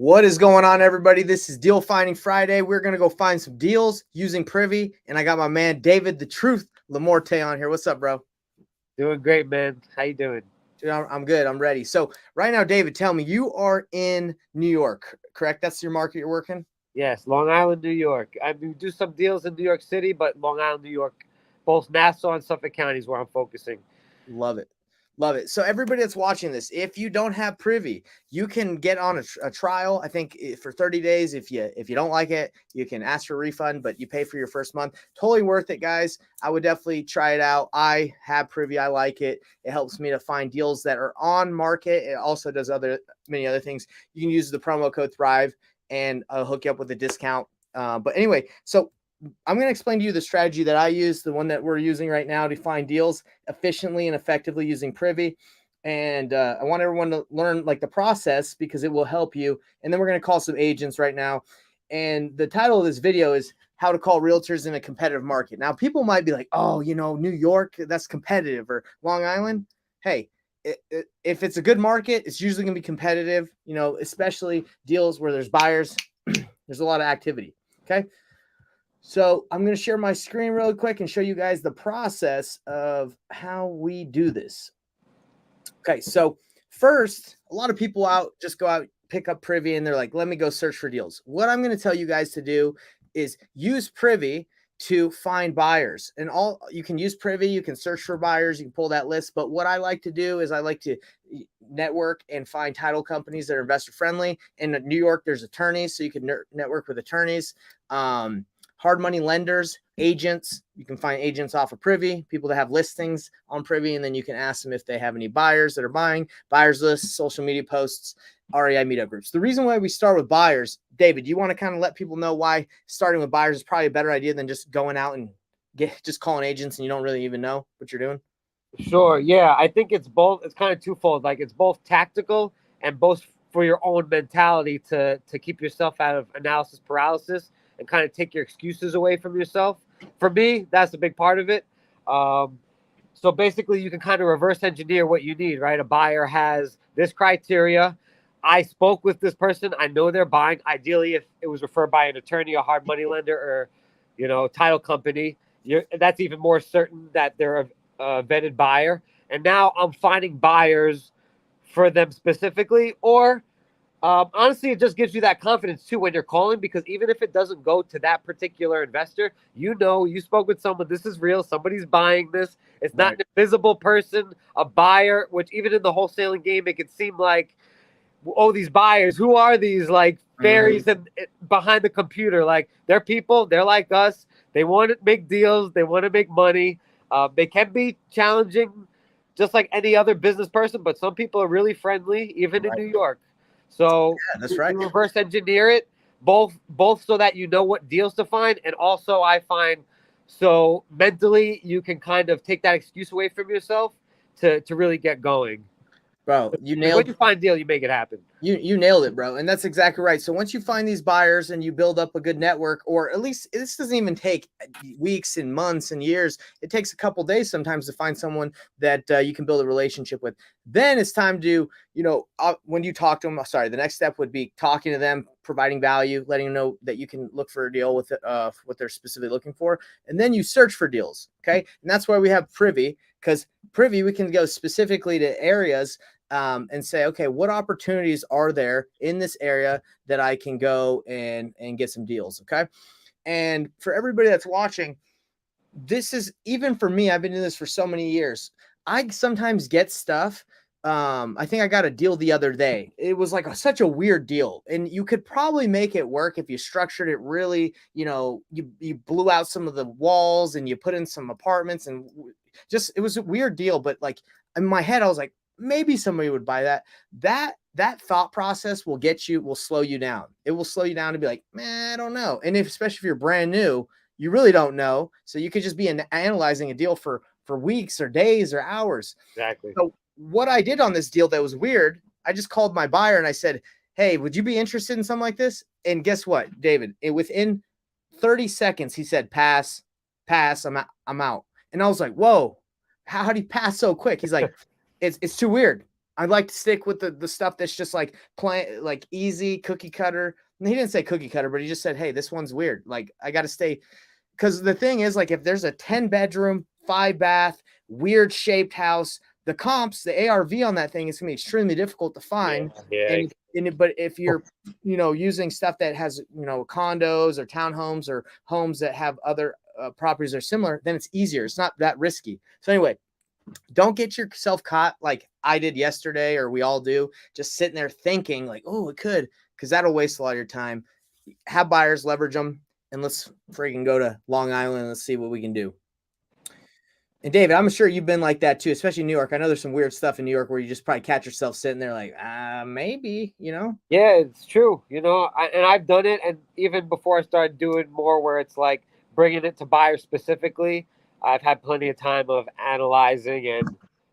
What is going on, everybody? This is Deal Finding Friday. We're going to go find some deals using Privy, and I got my man David, the Truth Lamorte, on here. What's up, bro? Doing great, man. How you doing? Dude, I'm good. I'm ready. So right now, David, tell me, you are in New York, correct? That's your market you're working? Yes, Long Island, New York. I do some deals in New York City, but Long Island, New York, both Nassau and Suffolk counties where I'm focusing. Love it. Love it. So everybody that's watching this, if you don't have Privy, you can get on a trial. I think for 30 days. If you don't like it, you can ask for a refund, but you pay for your first month. Totally worth it, guys. I would definitely try it out. I have Privy. I like it. It helps me to find deals that are on market. It also does many other things. You can use the promo code Thrive and I'll hook you up with a discount. But anyway, so I'm going to explain to you the strategy that I use, the one that we're using right now to find deals efficiently and effectively using Privy. And I want everyone to learn like the process because it will help you. And then we're going to call some agents right now. And the title of this video is how to call realtors in a competitive market. Now, people might be like, oh, New York, that's competitive, or Long Island. Hey, if it's a good market, it's usually going to be competitive, especially deals where there's buyers. There's a lot of activity. Okay. So I'm going to share my screen really quick and show you guys the process of how we do this. Okay, so first, a lot of people just go out, pick up Privy, and they're like, let me go search for deals. What I'm going to tell you guys to do is use Privy to find buyers. And you can use Privy, you can search for buyers, you can pull that list. But what I like to do is I like to network and find title companies that are investor friendly. In New York, there's attorneys, so you can network with attorneys. Hard money lenders, agents. You can find agents off of Privy, people that have listings on Privy, and then you can ask them if they have any buyers that are buying, buyers lists, social media posts, REI meetup groups. The reason why we start with buyers, David, you want to kind of let people know why starting with buyers is probably a better idea than just going out and just calling agents and you don't really even know what you're doing? Sure. Yeah, I think it's both. It's kind of twofold. Like it's both tactical and both for your own mentality to keep yourself out of analysis paralysis and kind of take your excuses away from yourself. For me, that's a big part of it. Um, so basically, you can kind of reverse engineer what you need, right? A buyer has this criteria. I spoke with this person. I know they're buying. Ideally, if it was referred by an attorney, a hard money lender, or title company, that's even more certain that they're a vetted buyer. And now I'm finding buyers for them specifically, or honestly, it just gives you that confidence too when you're calling, because even if it doesn't go to that particular investor, you spoke with someone. This is real. Somebody's buying this. It's not an invisible person, a buyer. Which even in the wholesaling game, it could seem like, oh, these buyers. Who are these like fairies and behind the computer? Like they're people. They're like us. They want to make deals. They want to make money. They can be challenging, just like any other business person. But some people are really friendly, even in New York. So yeah, that's right. you reverse engineer it, both so that you know what deals to find, and also I find so mentally you can kind of take that excuse away from yourself to really get going. Bro, you Like when nailed you find a deal, you make it happen. You nailed it, bro. And that's exactly right. So once you find these buyers and you build up a good network, or at least this doesn't even take weeks and months and years. It takes a couple days sometimes to find someone that you can build a relationship with. Then it's time to, when you talk to them, the next step would be talking to them, providing value, letting them know that you can look for a deal with what they're specifically looking for. And then you search for deals. Okay. And that's why we have Privy, because Privy, we can go specifically to areas and say, okay, what opportunities are there in this area that I can go and get some deals? Okay. And for everybody that's watching, this is, even for me, I've been doing this for so many years. I sometimes get stuff. I think I got a deal the other day. It was like such a weird deal, and you could probably make it work if you structured it really, you blew out some of the walls and you put in some apartments, and just, it was a weird deal. But like in my head, I was like, maybe somebody would buy that. That thought process will slow you down. It will slow you down to be like, man, I don't know. And especially if you're brand new, you really don't know. So you could just be analyzing a deal for weeks or days or hours. Exactly. So what I did on this deal that was weird, I just called my buyer and I said, hey, would you be interested in something like this? And guess what, David? Within 30 seconds, he said, pass, I'm out. And I was like, whoa, how do you pass so quick? He's like, it's too weird. I like to stick with the stuff that's just like plain, like easy cookie cutter. And he didn't say cookie cutter, but he just said, "Hey, this one's weird. Like I got to stay." Because the thing is, like, if there's a 10-bedroom, 5-bath, weird shaped house, the comps, the ARV on that thing is gonna be extremely difficult to find. Yeah. But if you're, using stuff that has, condos or townhomes or homes that have other properties that are similar, then it's easier. It's not that risky. So anyway, don't get yourself caught like I did yesterday, or we all do, just sitting there thinking like, oh, it could, because that'll waste a lot of your time. Have buyers, leverage them, and let's freaking go to Long Island and let's see what we can do. And David, I'm sure you've been like that too, especially in New York. I know there's some weird stuff in New York where you just probably catch yourself sitting there like, maybe, Yeah, it's true. And I've done it, and even before I started doing more, where it's like bringing it to buyers specifically, I've had plenty of time of analyzing, and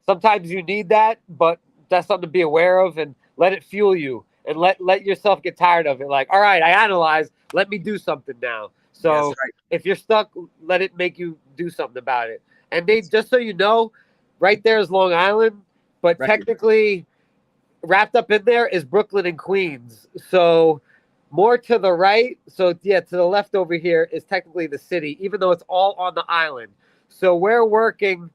sometimes you need that, but that's something to be aware of and let it fuel you, and let yourself get tired of it. Like, all right, I analyze, let me do something now. Yeah, that's So right. if you're stuck, let it make you do something about it. And they, just so you know, right there is Long Island, but Right. technically wrapped up in there is Brooklyn and Queens. So more to the right. So yeah, to the left over here is technically the city, even though it's all on the island. So we're working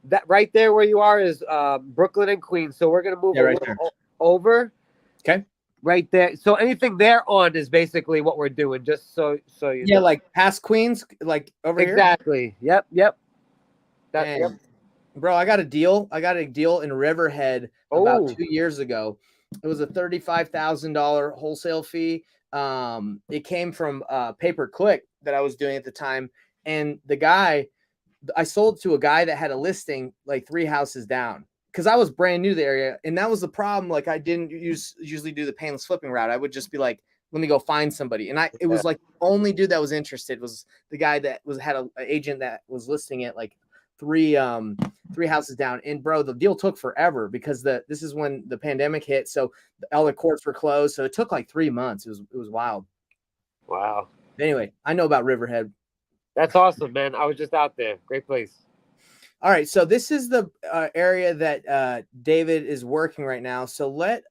that right there where you are is Brooklyn and Queens. So we're gonna move Yeah, a right little there. over Okay. right there. So anything there on is basically what we're doing. Just so you Yeah, know. like past Queens, like over here. Exactly. Yep. Yep. Yep. Dang. Bro, I got a deal. I got a deal in Riverhead about Oh, 2 years ago. It was a $35,000 wholesale fee. It came from pay per click that I was doing at the time, and the guy I sold to a guy that had a listing like 3 houses down because I was brand new to the area, and that was the problem. Like I didn't usually do the painless flipping route. I would just be like, let me go find somebody, and it yeah. was like the only dude that was interested was the guy that had an agent that was listing it like three um 3 houses down. And bro, the deal took forever because this is when the pandemic hit, so all the courts were closed, so it took like 3 months. It was wild. Wow. But anyway, I know about Riverhead. That's awesome, man. I was just out there. Great place. All right, so this is the area that David is working right now. So let's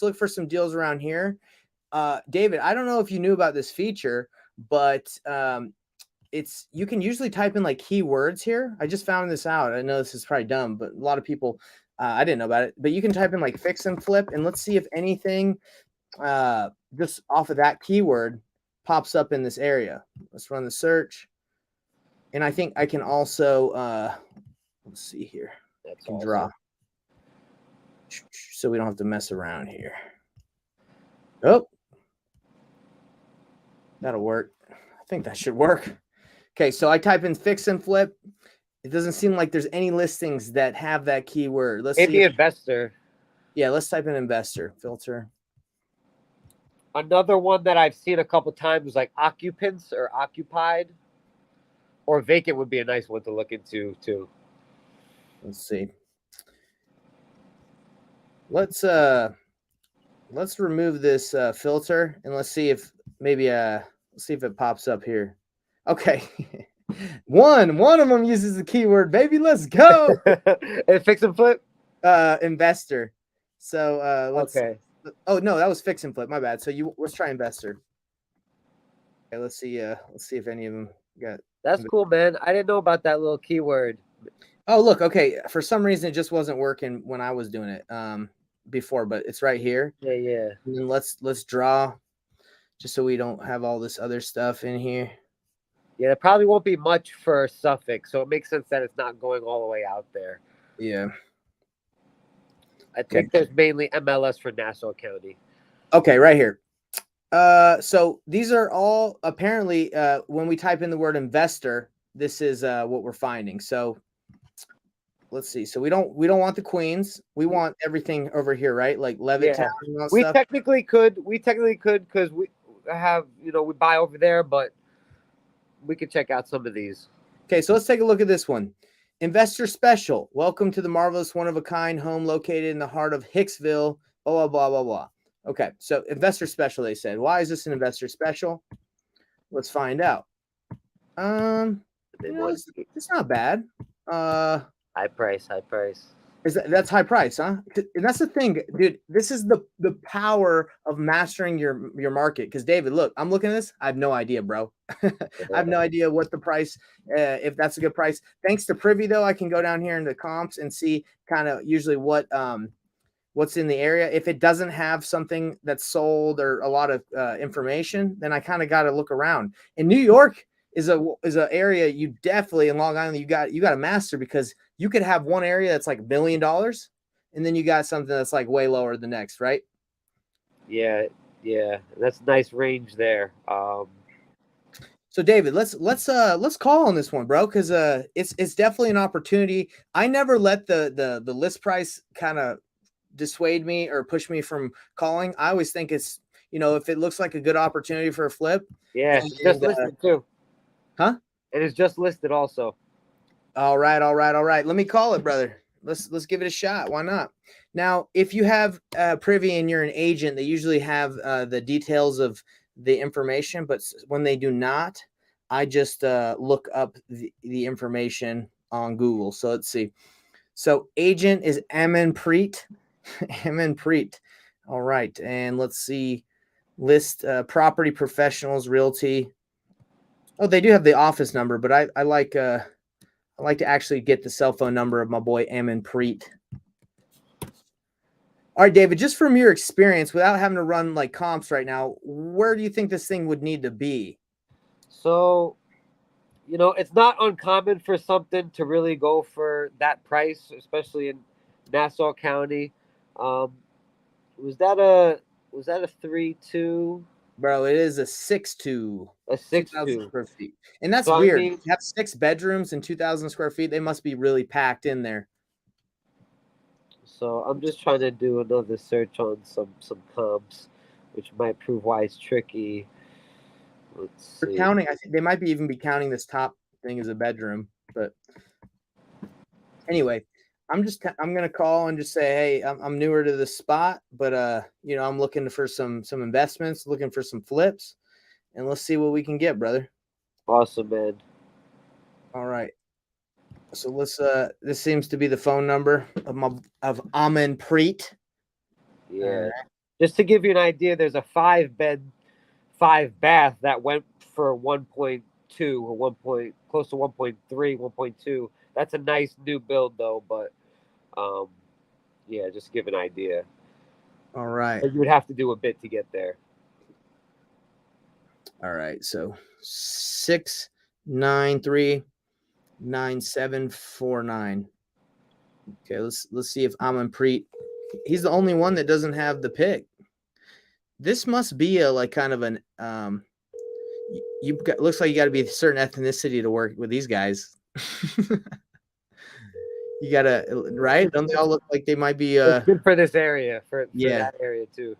look for some deals around here. David, I don't know if you knew about this feature, but you can usually type in like keywords here. I just found this out. I know this is probably dumb, but a lot of people I didn't know about it. But you can type in like fix and flip, and let's see if anything just off of that keyword pops up in this area. Let's run the search. And I think I can also let's see here. I That's can awesome. draw so we don't have to mess around here. Oh, that'll work. I think that should work. Okay, so I type in fix and flip. It doesn't seem like there's any listings that have that keyword. Let's see Maybe if investor. let's type in investor filter. Another one that I've seen a couple times was like occupants or occupied or vacant would be a nice one to look into too. Let's see. Let's remove this filter and let's see if maybe let's see if it pops up here. Okay. One of them uses the keyword, baby. Let's go. And fix and flip. Investor. So let's. Okay, Oh no, that was fix and flip. My bad. So let's try investor. Okay, let's see. Let's see if any of them got. that's cool, man. I didn't know about that little keyword. Oh look, okay. For some reason, it just wasn't working when I was doing it before, but it's right here. Yeah, yeah, And then let's draw, just so we don't have all this other stuff in here. yeah. There probably won't be much for Suffolk, so it makes sense that it's not going all the way out there. Yeah. I Okay. think there's mainly MLS for Nassau County. Okay, right here. So these are all apparently when we type in the word investor, this is what we're finding. So let's see. So we don't want the queens. We want everything over here, right? Like Levittown Yeah, and all that we stuff. technically could. We technically could because we have we buy over there, but we could check out some of these. Okay, so let's take a look at this one. Investor special. Welcome to the marvelous one of a kind home located in the heart of Hicksville. Blah blah blah blah blah. Okay, so investor special. They said, why is this an investor special? Let's find out. They want It's not bad. high price, high price. That's high price, huh? And that's the thing, dude. This is the power of mastering your market. Because David, look, I'm looking at this. I have no idea, bro. I have no idea what the price, if that's a good price. Thanks to Privy, though, I can go down here into comps and see kind of usually what's in the area. If it doesn't have something that's sold or a lot of information, then I kind of got to look around. In New York is a area you definitely, in Long Island, you got to master, because you could have one area that's like $1 million, and then you got something that's like way lower the next, right? Yeah, yeah, that's a nice range there. So David, let's call on this one, bro, because it's definitely an opportunity. I never let the list price kind of dissuade me or push me from calling. I always think it's, if it looks like a good opportunity for a flip. Yeah, it's just listed too. Huh? It is just listed also. All right. Let me call it, brother. Let's give it a shot. Why not? Now, if you have Privy and you're an agent, they usually have the details of the information, but when they do not, I just look up the information on Google. So let's see. So agent is Amin Preet. Amin Preet. All right. And let's see. List property professionals, realty. Oh, they do have the office number, but I like to actually get the cell phone number of my boy Amin Preet. All right, David, just from your experience, without having to run like comps right now, where do you think this thing would need to be? So, it's not uncommon for something to really go for that price, especially in Nassau County. Um, was that a 3.2? Bro, it is a 6'2", A 2,000 6.2. square feet. And that's So I weird. mean, You have 6 bedrooms and 2,000 square feet. They must be really packed in there. so I'm just trying to do another search on some comps, which might prove why it's tricky. Let's They're see. counting. I think they might even be counting this top thing as a bedroom. But anyway, I'm gonna call and just say, hey, I'm newer to the spot, but I'm looking for some investments, looking for some flips, and let's see what we can get, brother. Awesome, man. All right. So this seems to be the phone number of Amin Preet. Yeah. Just to give you an idea, there's a 5-bed, 5-bath that went for 1.2 or close to 1.3, 1.2. That's a nice new build though, but yeah, just to give an idea. All right. But you would have to do a bit to get there. All right. So 693-9749. Okay, let's see if Amin Preet. He's the only one that doesn't have the pick. This must be a like kind of an looks like you got to be a certain ethnicity to work with these guys. You gotta, right? Don't they all look like they might be It's good for this area, for yeah, that area too.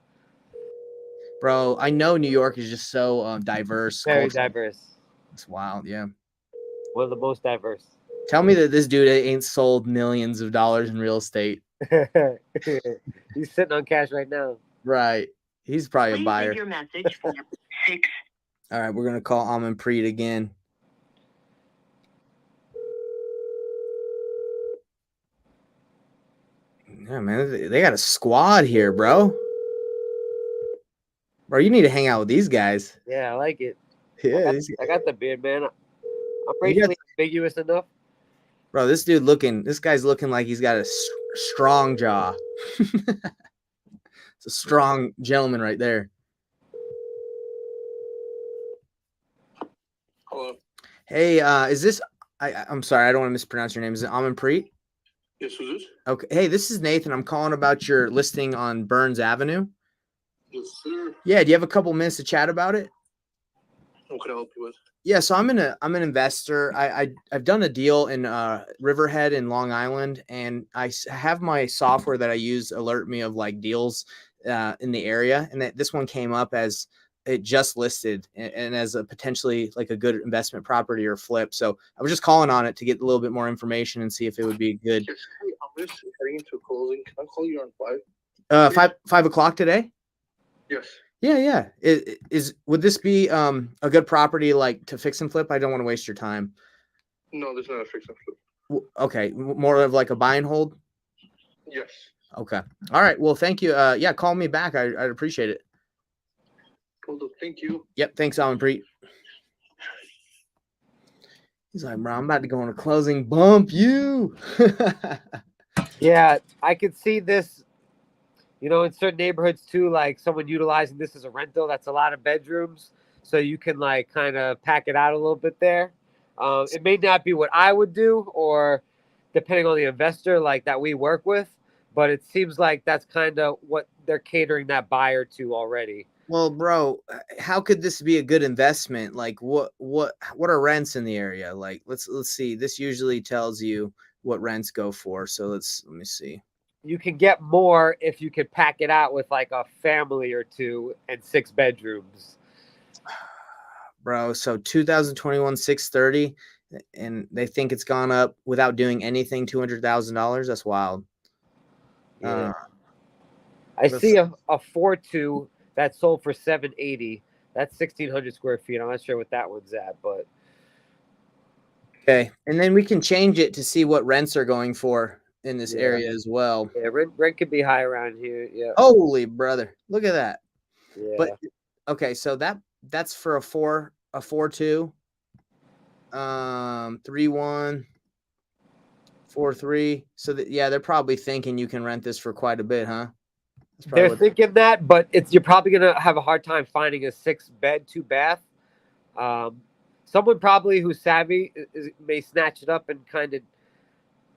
bro. I know New York is just so diverse. Very culturally. diverse. It's wild, yeah. One of the most diverse. Tell me that this dude ain't sold millions of dollars in real estate. He's sitting on cash right now. Right. He's probably a buyer. Leave your message for 6. All right, we're gonna call Amin Preet again. Yeah, man, they got a squad here, bro. Bro, you need to hang out with these guys. Yeah, I like it. Yeah, I got the beard, man. I'm racially ambiguous enough. Bro, this guy's looking like he's got a strong jaw. It's a strong gentleman right there. Hello. Hey, is this? I'm sorry, I don't want to mispronounce your name. Is it Amin Preet? Yes, who's this? Okay. Hey, this is Nathan. I'm calling about your listing on Burns Avenue. Yes, sir. Yeah, do you have a couple minutes to chat about it? What can I help you with? Yeah, so I'm an investor. I've done a deal in Riverhead in Long Island, and I have my software that I use alert me of like deals in the area, and this one came up as it just listed and as a potentially like a good investment property or flip. So I was just calling on it to get a little bit more information and see if it would be good. Yes. Hey, I'm just heading into a closing. Can I call you on 5? 5 o'clock today? Yes. Yeah. Would this be a good property like to fix and flip? I don't want to waste your time. No, there's not a fix and flip. Okay, more of like a buy and hold. Yes. Okay. All right. Well, thank you. Yeah, call me back. I'd appreciate it. Cool. Thank you. Yep. Thanks, Alanpreet. He's like, bro, I'm about to go on a closing. Bump you. Yeah, I could see this, in certain neighborhoods too, like someone utilizing this as a rental. That's a lot of bedrooms, so you can like kind of pack it out a little bit there. It may not be what I would do, or depending on the investor like that we work with, but it seems like that's kind of what they're catering that buyer to already. Well, bro, how could this be a good investment? Like, what are rents in the area? Like, let's see. This usually tells you what rents go for. So let me see. You can get more if you could pack it out with like a family or two and 6 bedrooms. Bro, so 2021 630, and they think it's gone up without doing anything $200,000. That's wild. Yeah. Uh, I let's see a 4.2 that sold for 780. That's 1,600 square feet. I'm not sure what that one's at, but okay, and then we can change it to see what rents are going for in this yeah, area as well. yeah, rent could be high around here. Yeah, Holy brother, look at that. But yeah. okay, so that's for a 4.2, 3.1, 4.3. So that, yeah, they're probably thinking you can rent this for quite a bit, huh? That's probably They're what. thinking that, but you're probably gonna have a hard time finding a 6 bed, 2 bath. Um, Someone probably who's savvy may snatch it up and kind of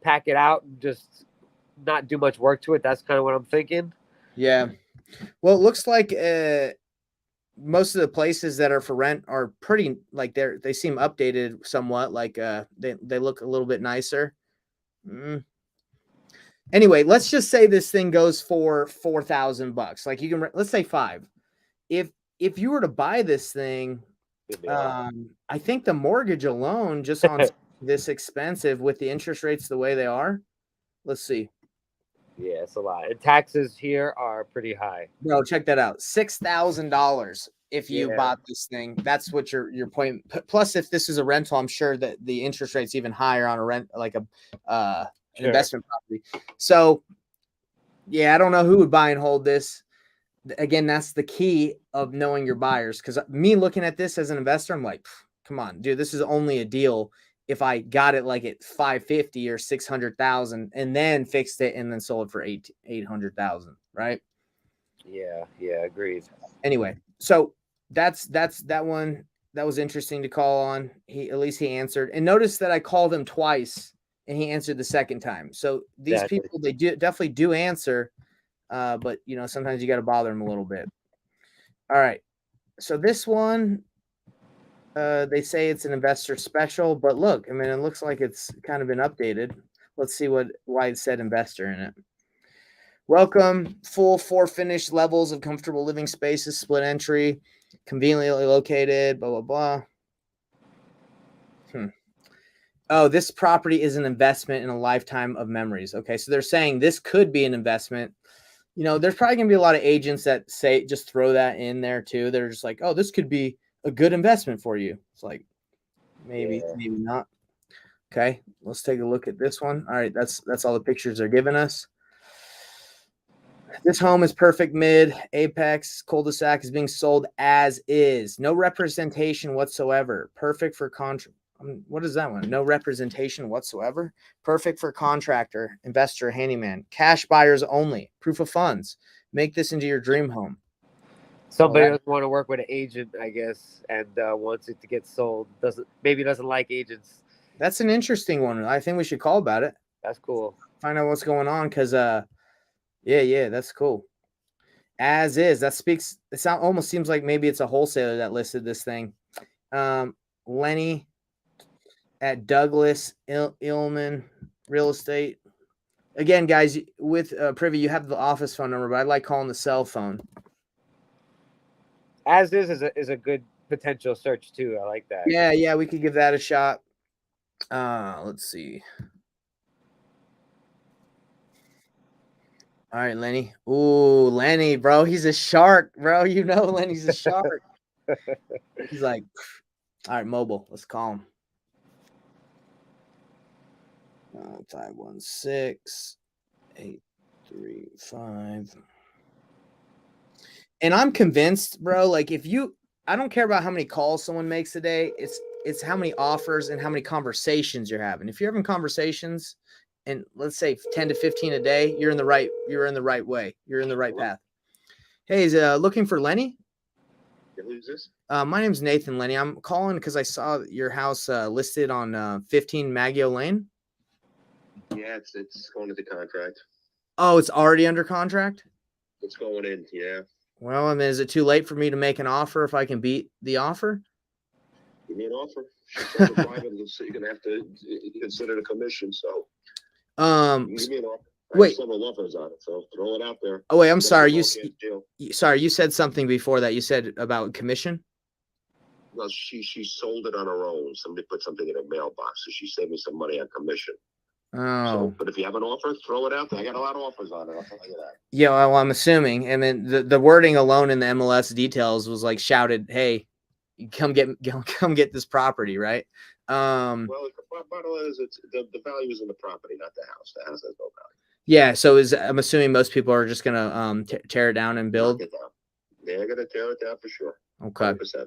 pack it out and just not do much work to it. That's kind of what I'm thinking. Yeah. Well, it looks like most of the places that are for rent are pretty like they seem updated somewhat. Like they look a little bit nicer. Mm. Anyway, let's just say this thing goes for $4,000. Like you can let's say five. If you were to buy this thing, It'd be a lot. I think the mortgage alone, just on this expensive with the interest rates the way they are. Let's see. Yeah, it's a lot. And taxes here are pretty high. Bro, check that out. $6,000 if you Yeah, bought this thing. That's what your point. Plus, if this is a rental, I'm sure that the interest rate's even higher on a rent, like an sure. investment property. So, yeah, I don't know who would buy and hold this. Again, that's the key of knowing your buyers. Because me looking at this as an investor, I'm like, come on, dude, this is only a deal if I got it like at 550 or 600,000 and then fixed it and then sold for 800,000, right? Yeah, agreed. Anyway, so that's that one. That was interesting to call on. At least he answered. And notice that I called him twice and he answered the second time. So these Exactly. people, they definitely do answer, but sometimes you got to bother them a little bit. All right. So this one, they say it's an investor special, but look, I mean, it looks like it's kind of been updated. Let's see why it said investor in it. Welcome, full 4 finished levels of comfortable living spaces, split entry, conveniently located, blah, blah, blah. Oh, this property is an investment in a lifetime of memories. Okay, so they're saying this could be an investment. There's probably going to be a lot of agents that just throw that in there too. They're just like, oh, this could be a good investment for you. It's like, maybe, Yeah. maybe not. Okay, let's take a look at this one. All right, that's all the pictures they're giving us. This home is perfect mid apex cul-de-sac is being sold as is. No representation whatsoever. Perfect for contract. What is that one? No representation whatsoever. Perfect for contractor, investor, handyman. Cash buyers only. Proof of funds. Make this into your dream home. Somebody doesn't want to work with an agent, I guess, and wants it to get sold. Doesn't like agents. That's an interesting one. I think we should call about it. That's cool. Find out what's going on because yeah, that's cool. As is. Almost seems like maybe it's a wholesaler that listed this thing. Lenny at Douglas Illman Real Estate. Again, guys, with Privy, you have the office phone number, but I like calling the cell phone. As is a good potential search too. I like that. Yeah, we could give that a shot. Let's see. All right, Lenny. Ooh, Lenny, bro, he's a shark, bro. Lenny's a shark. He's like, all right, mobile. Let's call him. 516-8. 3.5. And I'm convinced, bro, like I don't care about how many calls someone makes a day. It's how many offers and how many conversations you're having. If you're having conversations and let's say 10 to 15 a day, you're in the right way. You're in the right path. Hey, is looking for Lenny? Who's this? My name's Nathan Lenny. I'm calling because I saw your house listed on 15 Maggio Lane. Yeah, it's going into contract. Oh, it's already under contract? It's going in, yeah. Well, I mean, is it too late for me to make an offer if I can beat the offer? Give me an offer. She's private, so you're gonna have to consider the commission. So give me an offer. I Wait. have several offers on it, so throw it out there. Oh wait, I'm sorry. You said something before that. You said about commission. Well, she sold it on her own. Somebody put something in her mailbox, so she saved me some money on commission. Oh, So, but if you have an offer, throw it out there. I got a lot of offers on it. I'll tell you that. yeah. Well, I'm assuming, and then the wording alone in the MLS details was like shouted, "Hey, come get this property," right? Well, the bottom line is the value is in the property, not the house. The house has no value. Yeah. So I'm assuming most people are just gonna tear it down and build. Knock it down. They're gonna tear it down for sure. Okay. 100%.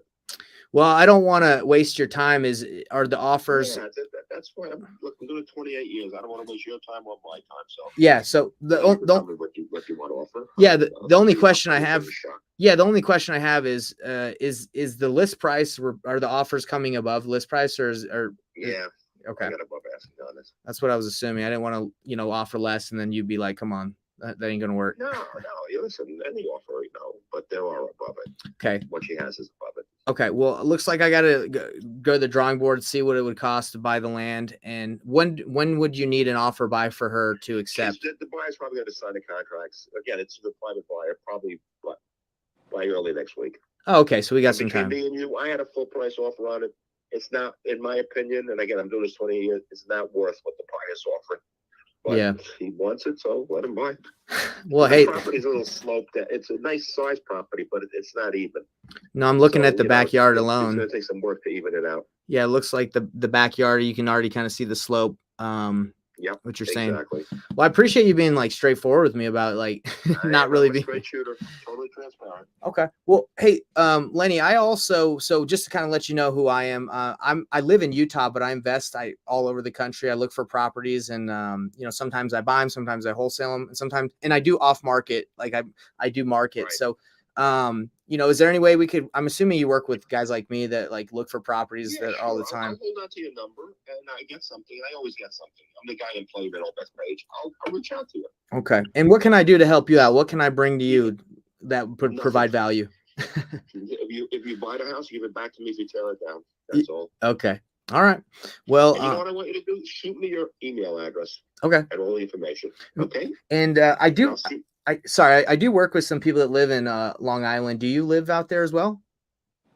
Well, I don't want to waste your time. Are the offers? Yeah, that's why I'm doing 28 years. I don't want to waste your time or my time. So yeah. So tell me what you want to offer. Yeah. The only question I have. Yeah. The only question I have is the list price? Are the offers coming above list price or? Yeah. Okay. I got above asking on this. That's what I was assuming. I didn't want to, offer less and then you'd be like, come on, that ain't gonna work. No. You listen, any offer, but there are above it. Okay. What she has is above it. Okay. Well, it looks like I gotta go to the drawing board, see what it would cost to buy the land, and when would you need an offer by for her to accept? The buyer's probably going to sign the contracts. Again, it's the private buyer, probably by early next week. Oh, okay. So we got some Between time. me and you, I had a full price offer on it. It's not, in my opinion, and again, I'm doing this 20 years, it's not worth what the buyer's offering. But yeah, he wants it, so let him buy. Well, the hey, property's a little sloped. It's a nice size property, but it's not even. No, I'm looking at the backyard alone. It's going to take some work to even it out. Yeah, it looks like the backyard. You can already kind of see the slope. Yeah, what you're saying. Exactly. Well, I appreciate you being like straightforward with me about like not really being a straight shooter, totally transparent. Okay. Well, hey, Lenny, I also, so just to kind of let you know who I am, I live in Utah, but I invest all over the country. I look for properties and, sometimes I buy them, sometimes I wholesale them, and I do off market. Like I do market. Right. So, is there any way I'm assuming you work with guys like me that like look for properties all the time. I'll hold on to your number and I get something. I always get something. I'm the guy in Play Middle Best Page. I'll reach out to you. Okay. And what can I do to help you out? What can I bring to you that would provide value? if you buy the house, give it back to me if you tear it down. That's all. Okay. All right. Well, and you know what I want you to do? Shoot me your email address. Okay. And all the information. Okay. And I do. I do work with some people that live in Long Island. Do you live out there as well?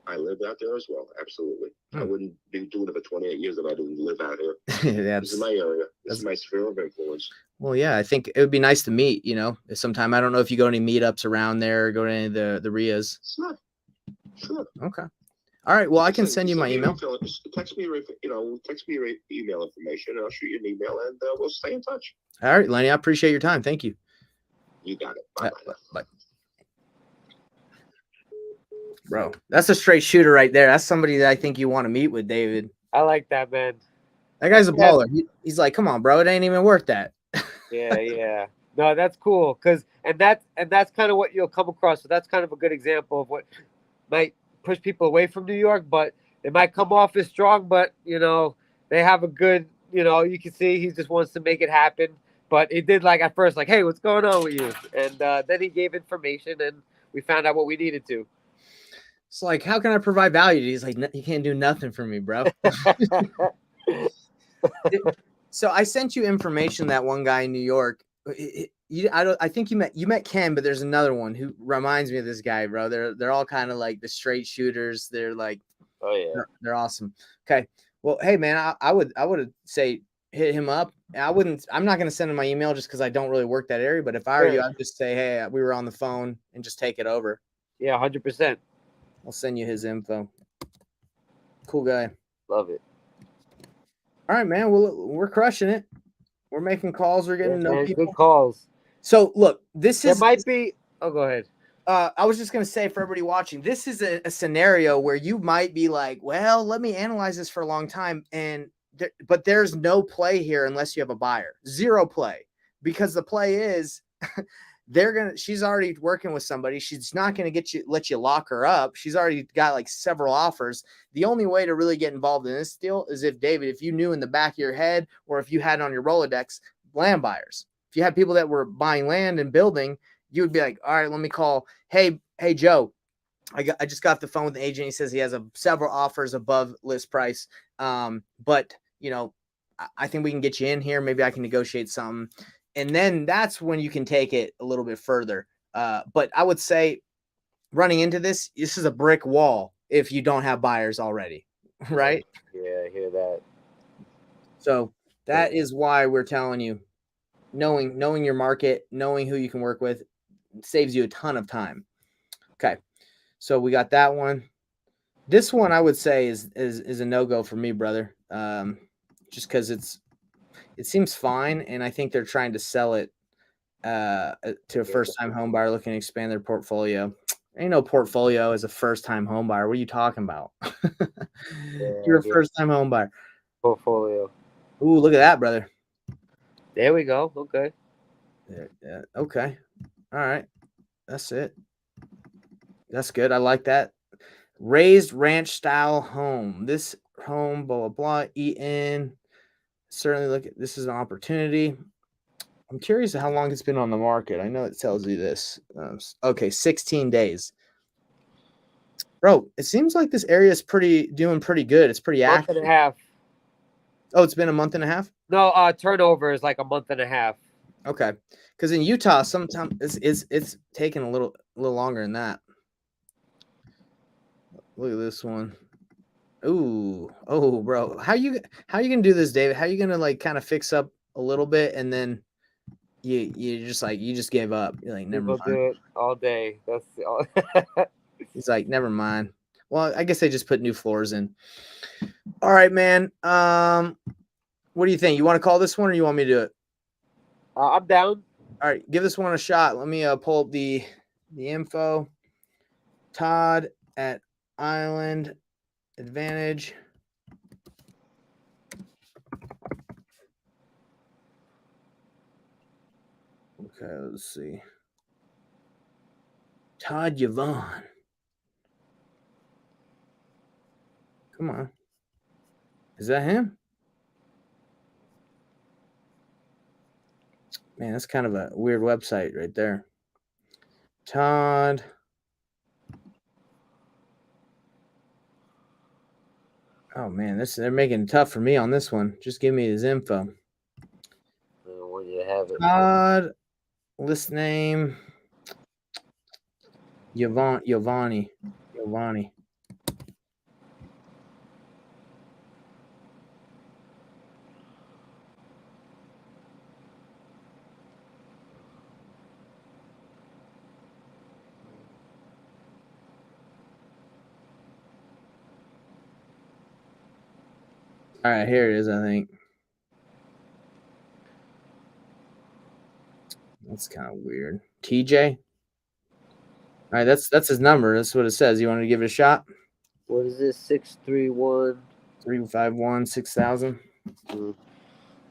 I live out there as well. Absolutely. I wouldn't be doing it for 28 years if I didn't live out here. This is my area. This is my sphere of influence. Well, yeah, I think it would be nice to meet, sometime. I don't know if you go to any meetups around there or go to any of the RIAs. Sure. Okay. All right. Well, I can send you my email. Text me your email information, and I'll shoot you an email, and we'll stay in touch. All right, Lenny. I appreciate your time. Thank you. You got it. Bye. Bye. Bro, that's a straight shooter right there. That's somebody that I think you want to meet with, David. I like that, man. That guy's a baller. He's like, come on, bro. It ain't even worth that. Yeah. No, that's cool. And that's kind of what you'll come across. So that's kind of a good example of what might push people away from New York, but it might come off as strong, but they have a good, you can see he just wants to make it happen. But it did like at first, like, hey, what's going on with you? And then he gave information and we found out what we needed to. It's like, how can I provide value? He's like, you can't do nothing for me, bro. So I sent you information that one guy in New York. I think you met Ken, but there's another one who reminds me of this guy, bro. They're all kind of like the straight shooters. They're like, oh yeah, they're awesome. Okay, well, hey man, I would say hit him up. I'm not gonna send him my email just because I don't really work that area. But if I were you, I'd just say, hey, we were on the phone and just take it over. Yeah, 100%. I'll send you his info. Cool guy. Love it. All right, man. Well, we're crushing it. We're making calls. We're getting to know people. Good calls. So look, this There is might be. Oh, go ahead. I was just going to say for everybody watching, this is a scenario where you might be like, well, let me analyze this for a long time. But there's no play here unless you have a buyer. Zero play, because the play is she's already working with somebody. She's not going to let you lock her up. She's already got like several offers. The only way to really get involved in this deal is if you knew in the back of your head, or if you had on your Rolodex, land buyers. If you had people that were buying land and building, you would be like, all right, let me call. Hey, Joe, I just got off the phone with the agent. He says he has several offers above list price. But I think we can get you in here. Maybe I can negotiate something. And then that's when you can take it a little bit further. But I would say running into this is a brick wall if you don't have buyers already, right? Yeah, I hear that. So that is why we're telling you, knowing your market, knowing who you can work with, saves you a ton of time. Okay. So we got that one. This one I would say is a no-go for me, brother. Just because it seems fine, and I think they're trying to sell it to a first-time home buyer looking to expand their portfolio. Ain't no portfolio as a first-time home buyer. What are you talking about? You're a first-time home buyer. Portfolio. Ooh, look at that, brother. There we go. Okay. Yeah. Okay. All right. That's it. That's good. I like that. Raised ranch style home. This home, blah, blah, blah. Eaton. Certainly look at this is an opportunity. I'm curious how long it's been on the market. I know it tells you this. Okay, 16 days. Bro, it seems like this area is doing pretty good. It's pretty Month active. and a half. Oh, it's been a month and a half? No, turnover is like a month and a half. Okay. Because in Utah, sometimes it's taking a little longer than that. Look at this one. Ooh, oh, bro, how you gonna do this, David? How you gonna like kind of fix up a little bit and then you just gave up? You're like, never People mind. do it all day. That's all. He's like, never mind. Well, I guess they just put new floors in. All right, man. What do you think? You want to call this one, or you want me to do it? I'm down. All right, give this one a shot. Let me pull up the info. Todd at Island Advantage. Okay, let's see. Todd Yvonne. Come on. Is that him? Man, that's kind of a weird website right there. Todd. Oh, man, they're making it tough for me on this one. Just give me his info. I want you to have it. Todd, list name. Giovanni. All right, here it is, I think. That's kind of weird. TJ? All right, that's his number. That's what it says. You want to give it a shot? What is this? 631 351 6000.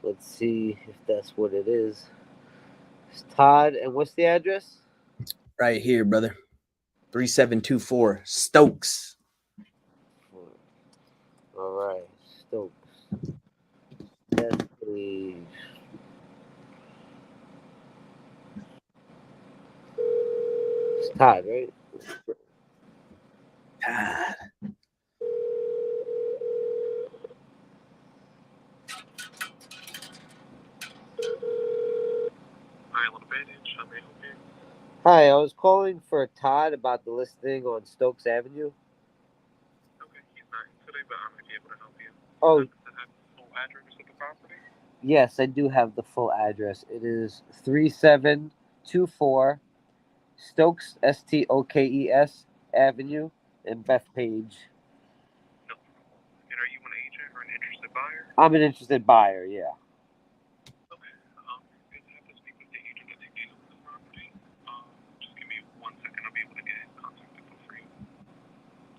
Let's see if that's what it is. It's Todd, and what's the address? Right here, brother. 3724 Stokes. All right, Stokes. That's the. It's Todd, right? Todd. Hi, I was calling for Todd about the listing on Stokes Avenue. Okay, he's not in today, but I might be able to help you. Oh, Does it have the full address of the property? yes, I do have the full address. It is 3724 Stokes, Stokes Avenue in Bethpage. No problem. And are you an agent or an interested buyer? I'm an interested buyer, yeah. Okay. You have to speak with the agent that they deal with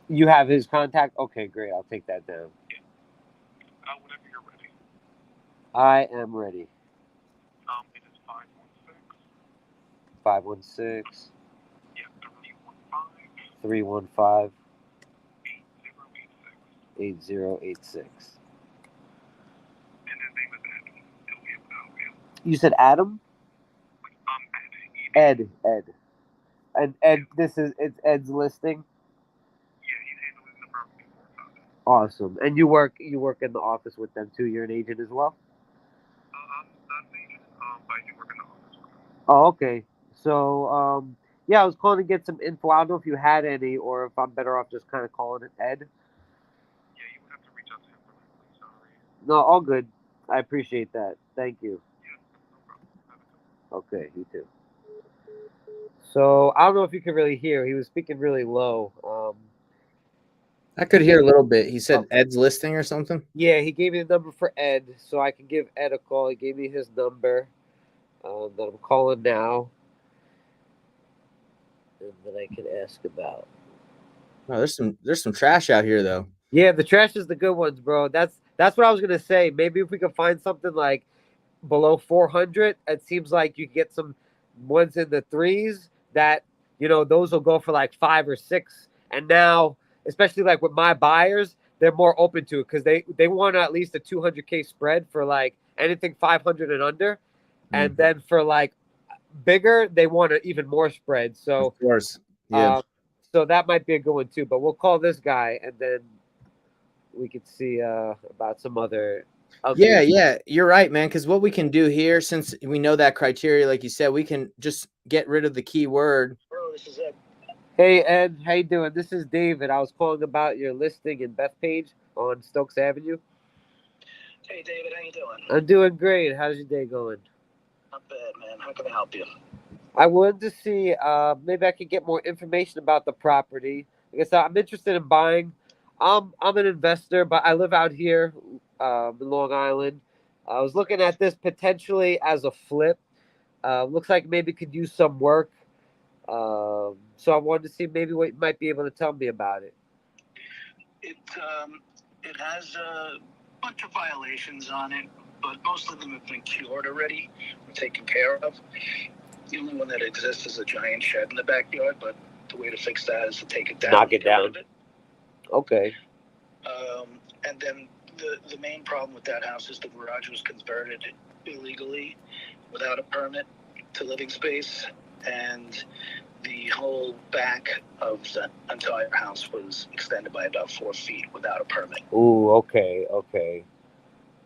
You have his contact? Okay, great. I'll take that down. Whenever you're ready. I am ready. It is 516. 516. Yeah, 315. 315. 8086. 8086. And his name is Ed. He'll be able to help you. You said Adam? Ed. Ed. And Ed, it's Ed's listing. Yeah, he's handling the property for us. Awesome. And you work in the office with them too. You're an agent as well? I'm not an agent, but I do work in the office with him. Oh, okay. So, yeah, I was calling to get some info. I don't know if you had any, or if I'm better off just kind of calling it Ed. Yeah, you would have to reach out to him directly. Sorry. No, all good. I appreciate that. Thank you. Yeah, no problem. Have a good one. Okay, you too. So I don't know if you could really hear. He was speaking really low. I could hear a little bit. He said Okay. Ed's listing or something. Yeah, he gave me the number for Ed, so I can give Ed a call. He gave me his number that I'm calling now, and that I can ask about. Oh, there's some trash out here though. Yeah, the trash is the good ones, bro. That's what I was gonna say. Maybe if we could find something like below 400, it seems like you get some ones in the threes that those will go for like 5 or 6. And now, especially like with my buyers, they're more open to it because they want at least a 200K spread for like anything 500 and under, and then for like bigger, they want even more spread. So of course, yeah. So that might be a good one too. But we'll call this guy, and then we could see about some other. Yeah, you're right, man. Because what we can do here, since we know that criteria, like you said, we can just get rid of the keyword. Bro, this is Ed. Hey Ed, how you doing? This is David. I was calling about your listing in Bethpage on Stokes Avenue. Hey, David, how you doing? I'm doing great. How's your day going? Not bad, man. How can I help you? I wanted to see maybe I could get more information about the property. I guess I'm interested in buying. I'm an investor, but I live out here in Long Island. I was looking at this potentially as a flip. Looks like maybe could use some work. So I wanted to see maybe what you might be able to tell me about it. It has a bunch of violations on it, but most of them have been cured already or taken care of. The only one that exists is a giant shed in the backyard, but the way to fix that is to take it down. Knock it down. Okay. And then the main problem with that house is the garage was converted illegally without a permit to living space, and the whole back of the entire house was extended by about 4 feet without a permit. Ooh, okay.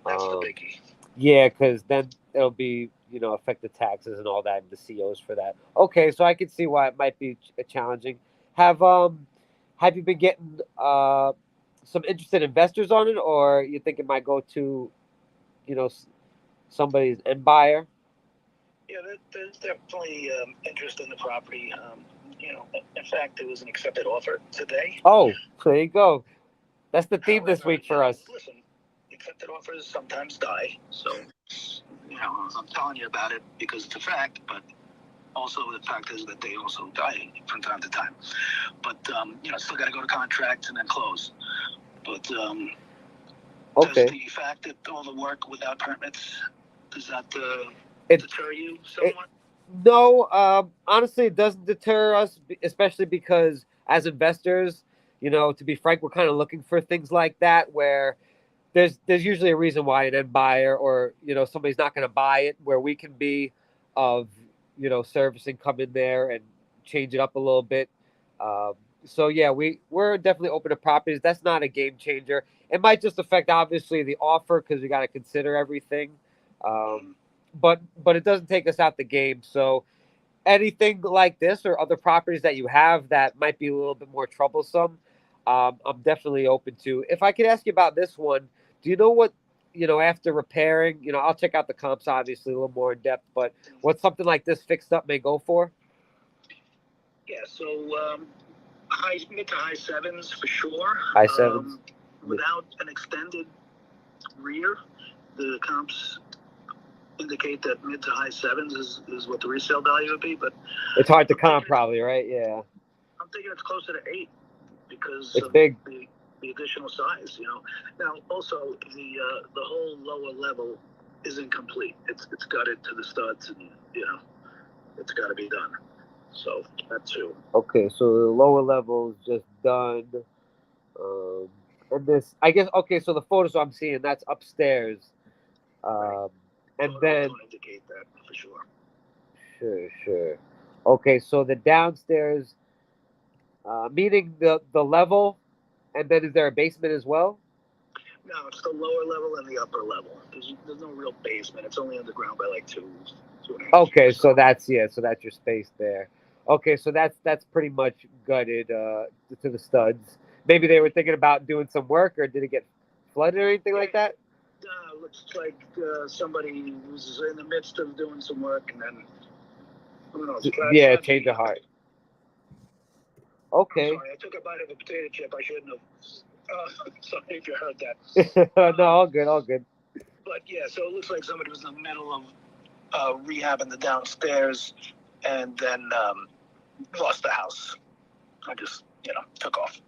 That's the biggie. Yeah, because then it'll be, affect the taxes and all that, and the COs for that. Okay, so I can see why it might be challenging. Have you been getting some interested investors on it, or you think it might go to, somebody's end buyer? Yeah, there's definitely interest in the property. In fact, there was an accepted offer today. Oh, there you go. That's the theme this week for us. Listen, accepted offers sometimes die. So, I'm telling you about it because it's a fact, but also the fact is that they also die from time to time. But, still got to go to contracts and then close. But, okay. Does the fact that all the work without permits, does that deter you somewhat? No, honestly, it doesn't deter us, especially because as investors, to be frank, we're kind of looking for things like that where there's usually a reason why an end buyer or somebody's not going to buy it, where we can be of servicing, come in there and change it up a little bit. So yeah, we're definitely open to properties. That's not a game changer. It might just affect obviously the offer because we got to consider everything. But it doesn't take us out the game. So anything like this or other properties that you have that might be a little bit more troublesome, I'm definitely open to. If I could ask you about this one, do you know what, after repairing, I'll check out the comps obviously a little more in depth, but what something like this fixed up may go for? Yeah, so mid to high sevens for sure. High sevens. Without an extended rear, the comps indicate that mid to high sevens is what the resale value would be, but it's hard to comp probably, right? Yeah. I'm thinking it's closer to 8. because It's of big. the additional size. Now also the whole lower level isn't complete. It's gutted to the studs, and it's got to be done. So that too. Okay, so the lower level is just done. And this, I guess, okay, so the photos I'm seeing, that's upstairs. Right. And Photos then, don't indicate that for sure. sure. Okay, so the downstairs, meaning the level, and then is there a basement as well? No, it's the lower level and the upper level. There's no real basement. It's only underground by like 2.5 Okay, feet. so that's your space there. Okay, so that's pretty much gutted to the studs. Maybe they were thinking about doing some work, or did it get flooded or anything like that? Looks like somebody was in the midst of doing some work, and then who knows? Yeah, change of heart. Okay. I'm sorry, I took a bite of a potato chip. I shouldn't have. Sorry if you heard that. No, all good. But yeah, so it looks like somebody was in the middle of rehabbing the downstairs, and then lost the house. I just took off.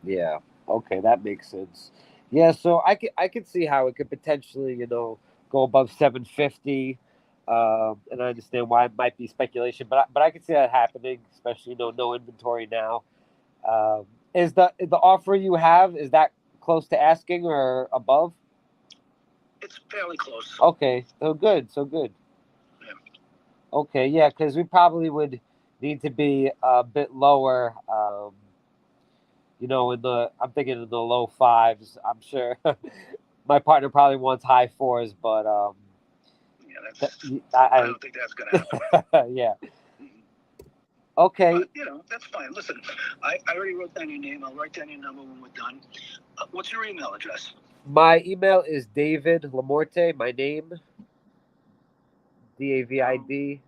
Yeah. Okay, that makes sense. Yeah, so I could see how it could potentially go above 750. And I understand why it might be speculation, but I could see that happening, especially no inventory now. Is the offer you have, is that close to asking or above? It's fairly close. Okay, so good. Yeah. Okay, yeah, because we probably would need to be a bit lower. I'm thinking in the low fives. I'm sure my partner probably wants high fours, but Yeah, I don't think that's gonna happen. yeah. Okay. But, that's fine. Listen, I already wrote down your name. I'll write down your number when we're done. What's your email address? My email is David Lamorte. My name, DavidLamorte.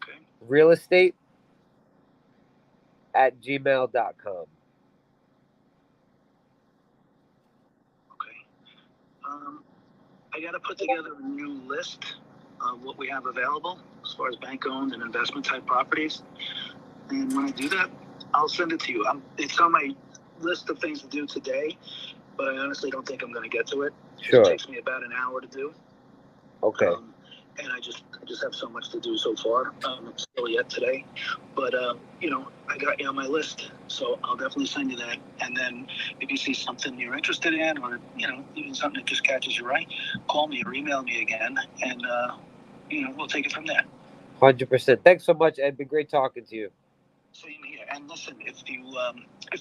Okay. Real estate @gmail.com. Okay. I got to put together a new list of what we have available as far as bank-owned and investment-type properties. And when I do that, I'll send it to you. It's on my list of things to do today, but I honestly don't think I'm going to get to it. Sure. It takes me about an hour to do. Okay. And I just have so much to do so far. Still yet today, but I got you on my list, so I'll definitely send you that. And then if you see something you're interested in, or even something that just catches your eye, call me or email me again, and we'll take it from there. 100%. Thanks so much, Ed. Been great talking to you. Same here. And listen, if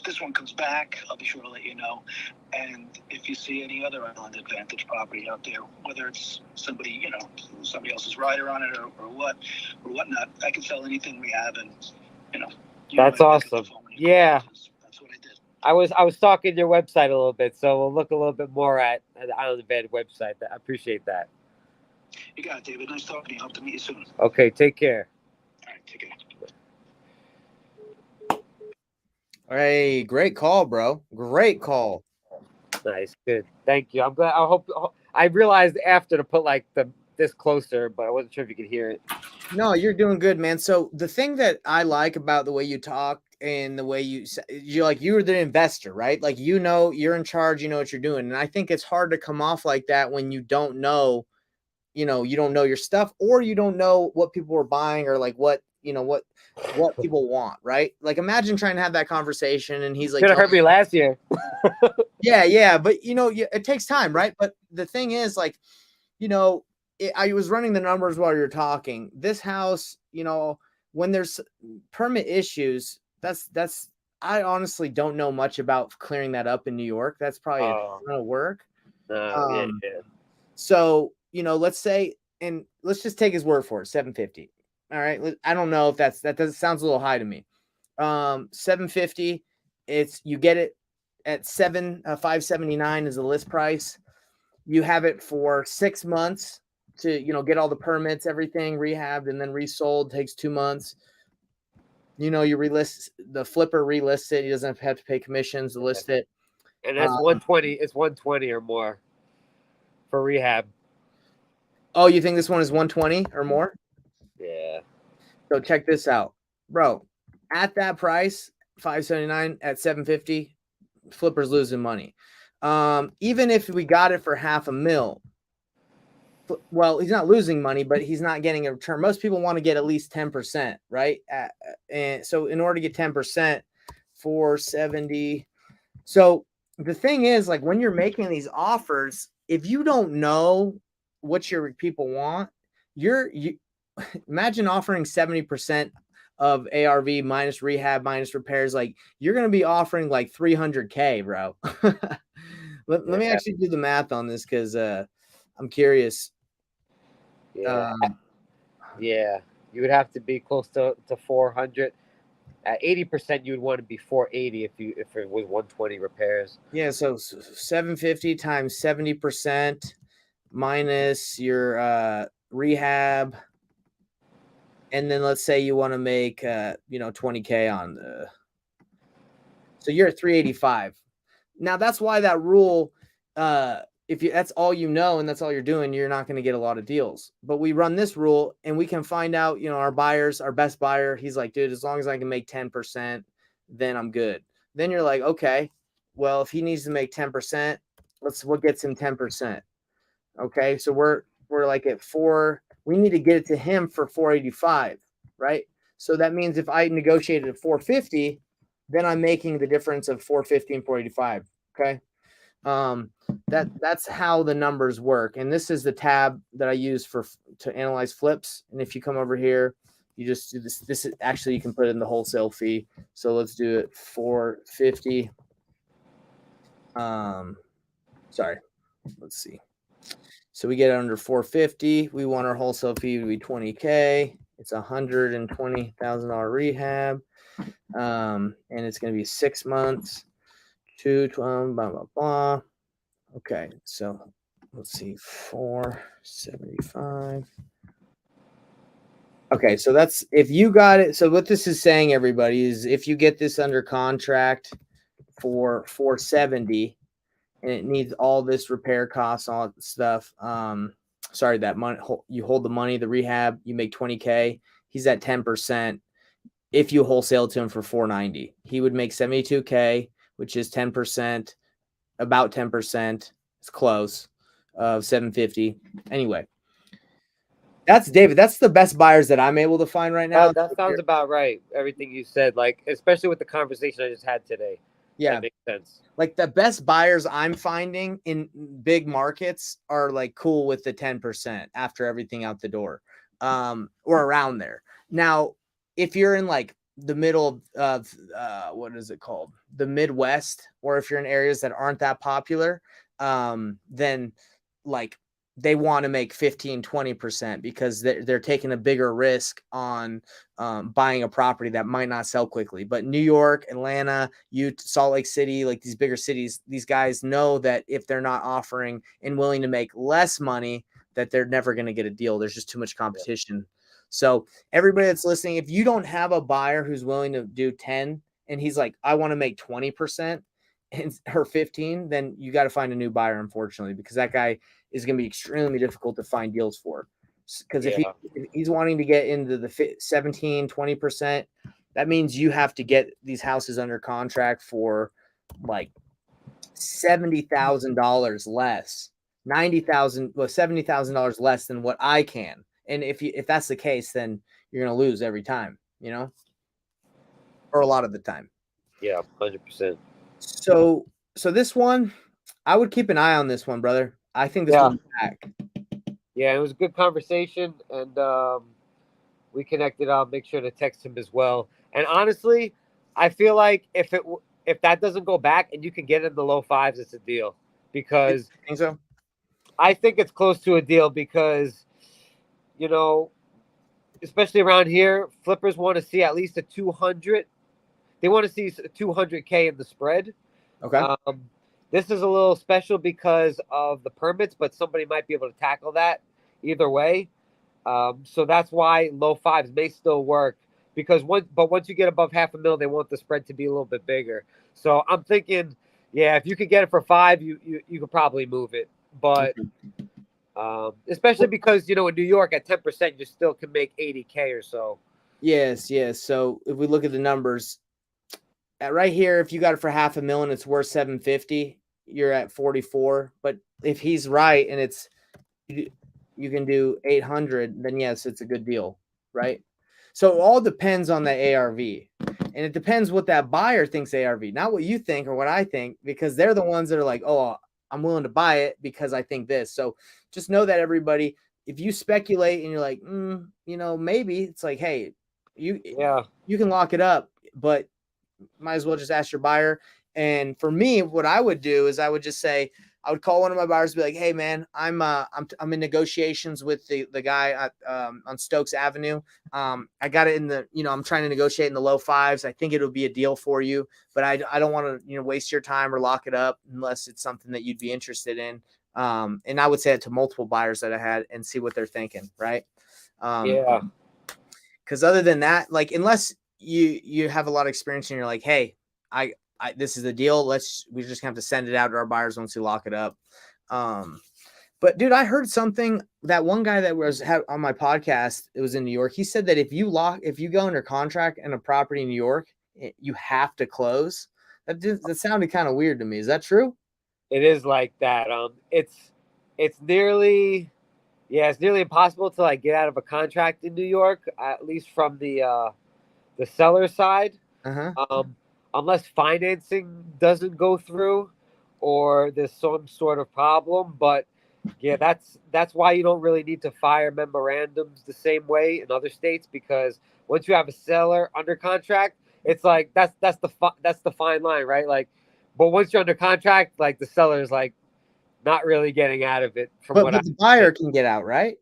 this one comes back, I'll be sure to let you know. And if you see any other Island Advantage property out there, whether it's somebody else's rider on it or whatnot, I can sell anything we have, and that's awesome. Yeah, that's what I did. I was stalking your website a little bit, so we'll look a little bit more at the Island Advantage website. I appreciate that. You got it, David. Nice talking to you. Hope to meet you soon. Okay, take care. All right, take care. All right, great call, bro. Great call. Nice, good. Thank you. I'm glad. I realized after to put this closer, but I wasn't sure if you could hear it. No, you're doing good, man. So the thing that I like about the way you talk and the way you're the investor, right? Like, you're in charge, you know what you're doing. And I think it's hard to come off like that when you don't know, you don't know your stuff, or you don't know what people are buying, or like what people want, right? Like, imagine trying to have that conversation and he's like, Should have heard me last year. yeah, but it takes time, right? But the thing is, like, I was running the numbers while you're talking. This house, when there's permit issues, that's I honestly don't know much about clearing that up in New York. That's probably a ton of work. Yeah. So, let's say, and let's just take his word for it, 750. All right. I don't know if that sounds a little high to me. 750, you get it at 579 is the list price. You have it for 6 months to, get all the permits, everything rehabbed, and then resold. Takes 2 months. You relist, the flipper relists it. He doesn't have to pay commissions to list it. And that's 120. It's 120 or more for rehab. Oh, you think this one is 120 or more? Yeah. So check this out. bro, at that price, 579 at 750, flipper's losing money. Even if we got it for $500,000, well, he's not losing money, but he's not getting a return. Most people want to get at least 10%, right? And so in order to get 10%, 470. So the thing is, like, when you're making these offers, if you don't know what your people want, you imagine offering 70% of ARV minus rehab minus repairs. Like, you're going to be offering like 300K, bro. Let me actually do the math on this, because I'm curious. Yeah. Yeah. You would have to be close to 400. At 80%, you would want to be 480 if it was 120 repairs. Yeah, so 750 times 70% minus your rehab, and then let's say you want to make 20K on the, so you're at 385. Now that's why that rule, if you that's all you know and that's all you're doing, you're not going to get a lot of deals. But we run this rule and we can find out, our buyers, our best buyer, he's like, dude, as long as I can make 10%, then I'm good. Then you're like, okay, well, if he needs to make 10%, what gets him 10%? Okay, so we're like at we need to get it to him for 485, right? So that means if I negotiated at 450, then I'm making the difference of 450 and 485. Okay. That's how the numbers work. And this is the tab that I use to analyze flips. And if you come over here, you just do this. This is actually, you can put in the wholesale fee. So let's do it 450. Sorry, let's see. So we get under 450. We want our wholesale fee to be 20K. It's $120,000 rehab. And it's going to be 6 months, 212, blah, blah, blah. Okay, so let's see, 475. Okay, so that's if you got it. So what this is saying, everybody, is if you get this under contract for 470 and it needs all this repair costs, all that stuff. Sorry, that money, you hold the money, the rehab, you make 20K. He's at 10%. If you wholesale to him for 490, he would make 72K, which is 10%, about 10%. It's close of 750. Anyway, that's David. That's the best buyers that I'm able to find right now. That sounds about right. Everything you said, like, especially with the conversation I just had today. Yeah, that makes sense. Like, the best buyers I'm finding in big markets are like cool with the 10% after everything out the door, or around there. Now, if you're in like the middle of what is it called, the Midwest, or if you're in areas that aren't that popular, then like they want to make 15-20% because they're taking a bigger risk on buying a property that might not sell quickly. But New York, Atlanta, Salt Lake City, like these bigger cities, these guys know that if they're not offering and willing to make less money, that they're never going to get a deal. There's just too much competition. Yeah. So everybody that's listening, if you don't have a buyer who's willing to do 10 and he's like, I want to make 20% and her 15, then you got to find a new buyer, unfortunately, because that guy is going to be extremely difficult to find deals for. Because if he's wanting to get into the 17-20%, that means you have to get these houses under contract for like $70,000 less, $70,000 less than what I can. And if that's the case, then you're going to lose every time, or a lot of the time. Yeah, 100%. So this one, I would keep an eye on this one, brother. I think this one's back. Yeah, it was a good conversation, and we connected. I'll make sure to text him as well. And honestly, I feel like if that doesn't go back and you can get in the low fives, it's a deal. Because I think so. I think it's close to a deal because, especially around here, flippers want to see at least a 200. They want to see 200K in the spread. Okay. This is a little special because of the permits, but somebody might be able to tackle that either way. So that's why low fives may still work because once you get above $500,000, they want the spread to be a little bit bigger. So I'm thinking, if you could get it for 5, you could probably move it. But especially because, in New York at 10%, you still can make 80K or so. Yes, yes. So if we look at the numbers, right here, if you got it for $500,000, it's worth 750. You're at 44. But if he's right and it's you can do 800, then yes, it's a good deal, right? So it all depends on the ARV. And it depends what that buyer thinks ARV, not what you think or what I think, because they're the ones that are like, oh, I'm willing to buy it because I think this. So just know that everybody, if you speculate and you're like, maybe it's like, hey, you you can lock it up, but might as well just ask your buyer. And for me, what I would do is I would just say, I would call one of my buyers and be like, hey man, I'm in negotiations with the guy at, on Stokes Avenue. I got it in the, I'm trying to negotiate in the low fives. I think it'll be a deal for you, but I don't want to, waste your time or lock it up unless it's something that you'd be interested in. And I would say it to multiple buyers that I had and see what they're thinking. Right. Because other than that, like, unless you have a lot of experience and you're like, hey, I this is the deal. We just have to send it out to our buyers once we lock it up. But dude, I heard something that one guy that had on my podcast, it was in New York. He said that if you go under contract in a property in New York, you have to close. That sounded kind of weird to me. Is that true? It is like that. It's nearly impossible to like get out of a contract in New York, at least from the seller side. Unless financing doesn't go through or there's some sort of problem. But yeah, that's why you don't really need to fire memorandums the same way in other states, because once you have a seller under contract, it's like that's the fine line, right? Like, but once you're under contract, like the seller is like not really getting out of it. But the buyer can get out, right?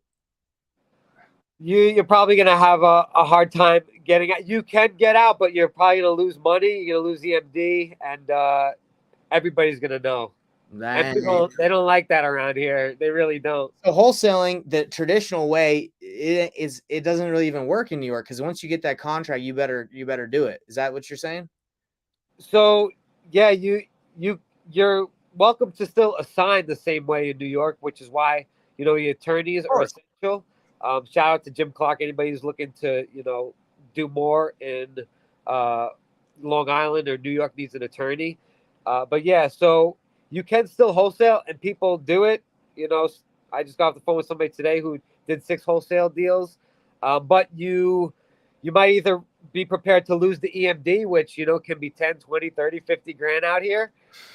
You're probably going to have a hard time getting out. You can get out, but you're probably going to lose money. You're going to lose EMD, and everybody's going to know. And people, they don't like that around here. They really don't. So wholesaling the traditional way, it doesn't really even work in New York, because once you get that contract, you better do it. Is that what you're saying? So yeah, you're welcome to still assign the same way in New York, which is why the attorneys are essential. Shout out to Jim Clark. Anybody who's looking to do more in Long Island or New York needs an attorney. But yeah, so you can still wholesale, and people do it. I just got off the phone with somebody today who did 6 wholesale deals. But you might either be prepared to lose the EMD, which can be 10, 20, 30, 50 grand out here.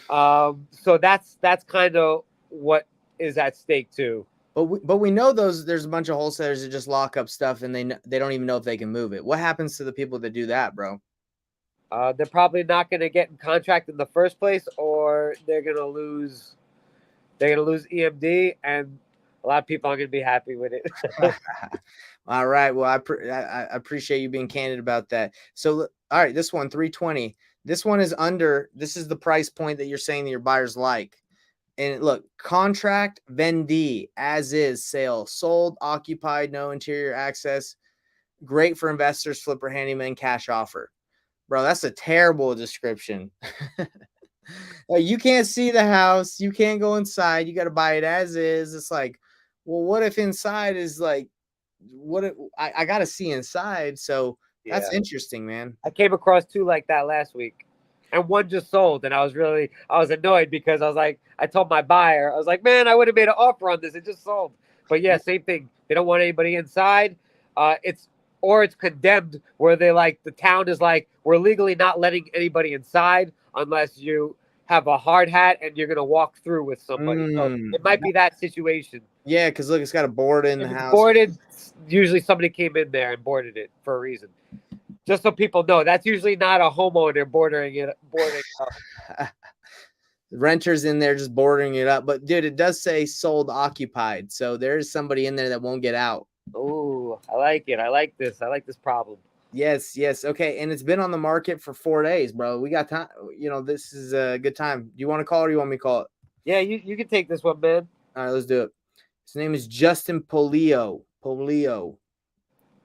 So that's kind of what is at stake too. But we know there's a bunch of wholesalers that just lock up stuff and they don't even know if they can move it. What happens to the people that do that, bro? They're probably not going to get in contract in the first place, or they're going to lose EMD, and a lot of people aren't going to be happy with it. All right. Well, I appreciate you being candid about that. So, all right, this one, 320. This one is this is the price point that you're saying that your buyers like. And look, contract, vendee, as is, sale, sold, occupied, no interior access. Great for investors, flipper, handyman, cash offer. Bro, that's a terrible description. Like, you can't see the house. You can't go inside. You got to buy it as is. It's like, well, what if inside is like, I got to see inside. So that's interesting, man. I came across 2 like that last week, and one just sold. And I was annoyed because I told my buyer, I was like, man, I would have made an offer on this. It just sold. But yeah, same thing. They don't want anybody inside. It's condemned, where the town is like, we're legally not letting anybody inside unless you have a hard hat and you're going to walk through with somebody. So it might be that situation. Yeah, because look, it's got a board in the house. Boarded. Usually somebody came in there and boarded it for a reason. Just so people know, that's usually not a homeowner boarding up. Renters in there just bordering it up. But dude, it does say sold occupied. So there's somebody in there that won't get out. Oh, I like it. I like this. I like this problem. Yes. Okay. And it's been on the market for 4 days, bro. We got time. This is a good time. Do you want to call it, or do you want me to call it? Yeah, you can take this one, man. All right, let's do it. His name is Justin Polio. All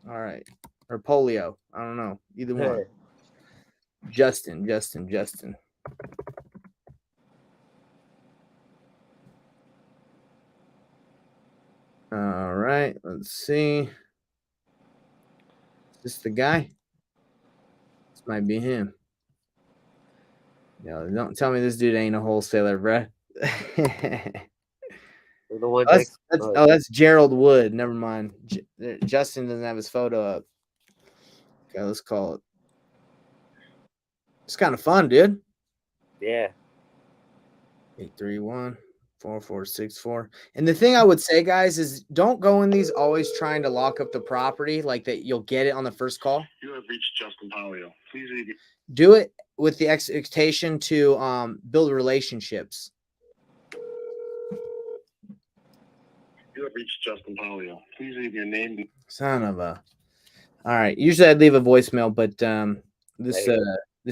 right. Or Polio. I don't know. Either one. Justin. All right. Let's see. This the guy? This might be him. No, don't tell me this dude ain't a wholesaler, bruh. The one That's Gerald Wood. Never mind. Justin doesn't have his photo up. Okay, let's call it. It's kind of fun, dude. Yeah. 831-4464. And the thing I would say, guys, is don't go in these always trying to lock up the property like that. You'll get it on the first call. You have reached Justin Polio. Please leave your Do it with the expectation to build relationships. You have reached Justin Polio. Please leave your name. Son of a. All right. Usually I'd leave a voicemail, but this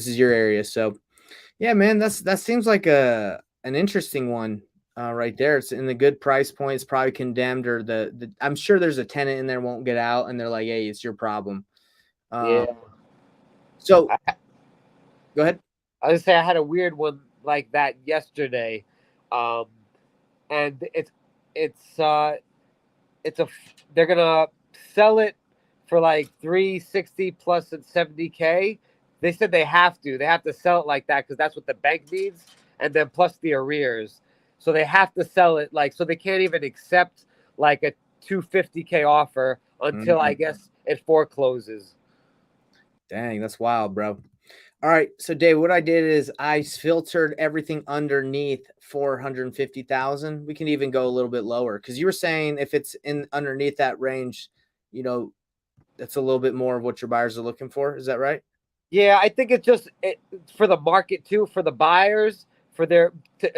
is your area, so yeah, man. That seems like an interesting one right there. It's in the good price point. It's probably condemned, or the I'm sure there's a tenant in there won't get out, and they're like, hey, it's your problem. Yeah. So go ahead. I was gonna say I had a weird one like that yesterday, and they're gonna sell it for like 360 plus and 70K. They said they have to sell it like that because that's what the bank needs, and then plus the arrears. So they have to sell it like, so they can't even accept like a 250K offer until I guess it forecloses. Dang, that's wild, bro. All right, so Dave, what I did is I filtered everything underneath 450,000. We can even go a little bit lower because you were saying if it's in underneath that range, you know, that's a little bit more of what your buyers are looking for. Is that right? Yeah, I think it's just for the market too, for the buyers, for a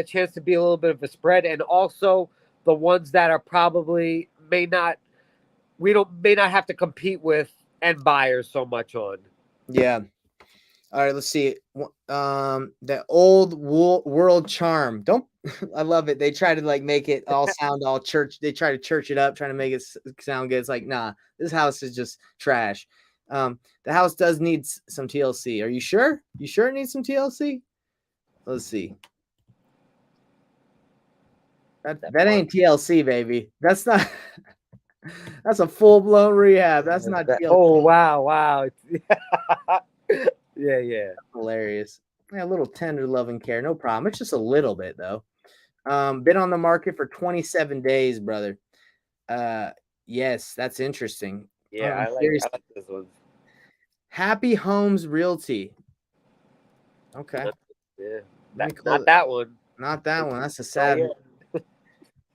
chance to be a little bit of a spread, and also the ones that are probably may not have to compete with end buyers so much on. Yeah. All right, let's see. The old world charm. Don't I love it? They try to like make it all sound all church. They try to church it up, trying to make it sound good. It's like, nah, this house is just trash. The house does need some TLC. Are you sure? You sure it needs some TLC? Let's see. That ain't TLC, baby. That's not. That's a full blown rehab. That's not TLC. Oh wow. Yeah. Hilarious. Yeah, a little tender loving care, no problem. It's just a little bit though. Been on the market for 27 days, brother. Yes, that's interesting. Yeah, I like this one. Happy Homes Realty. Okay. Yeah. Not that one. Not that one. That's a sad one.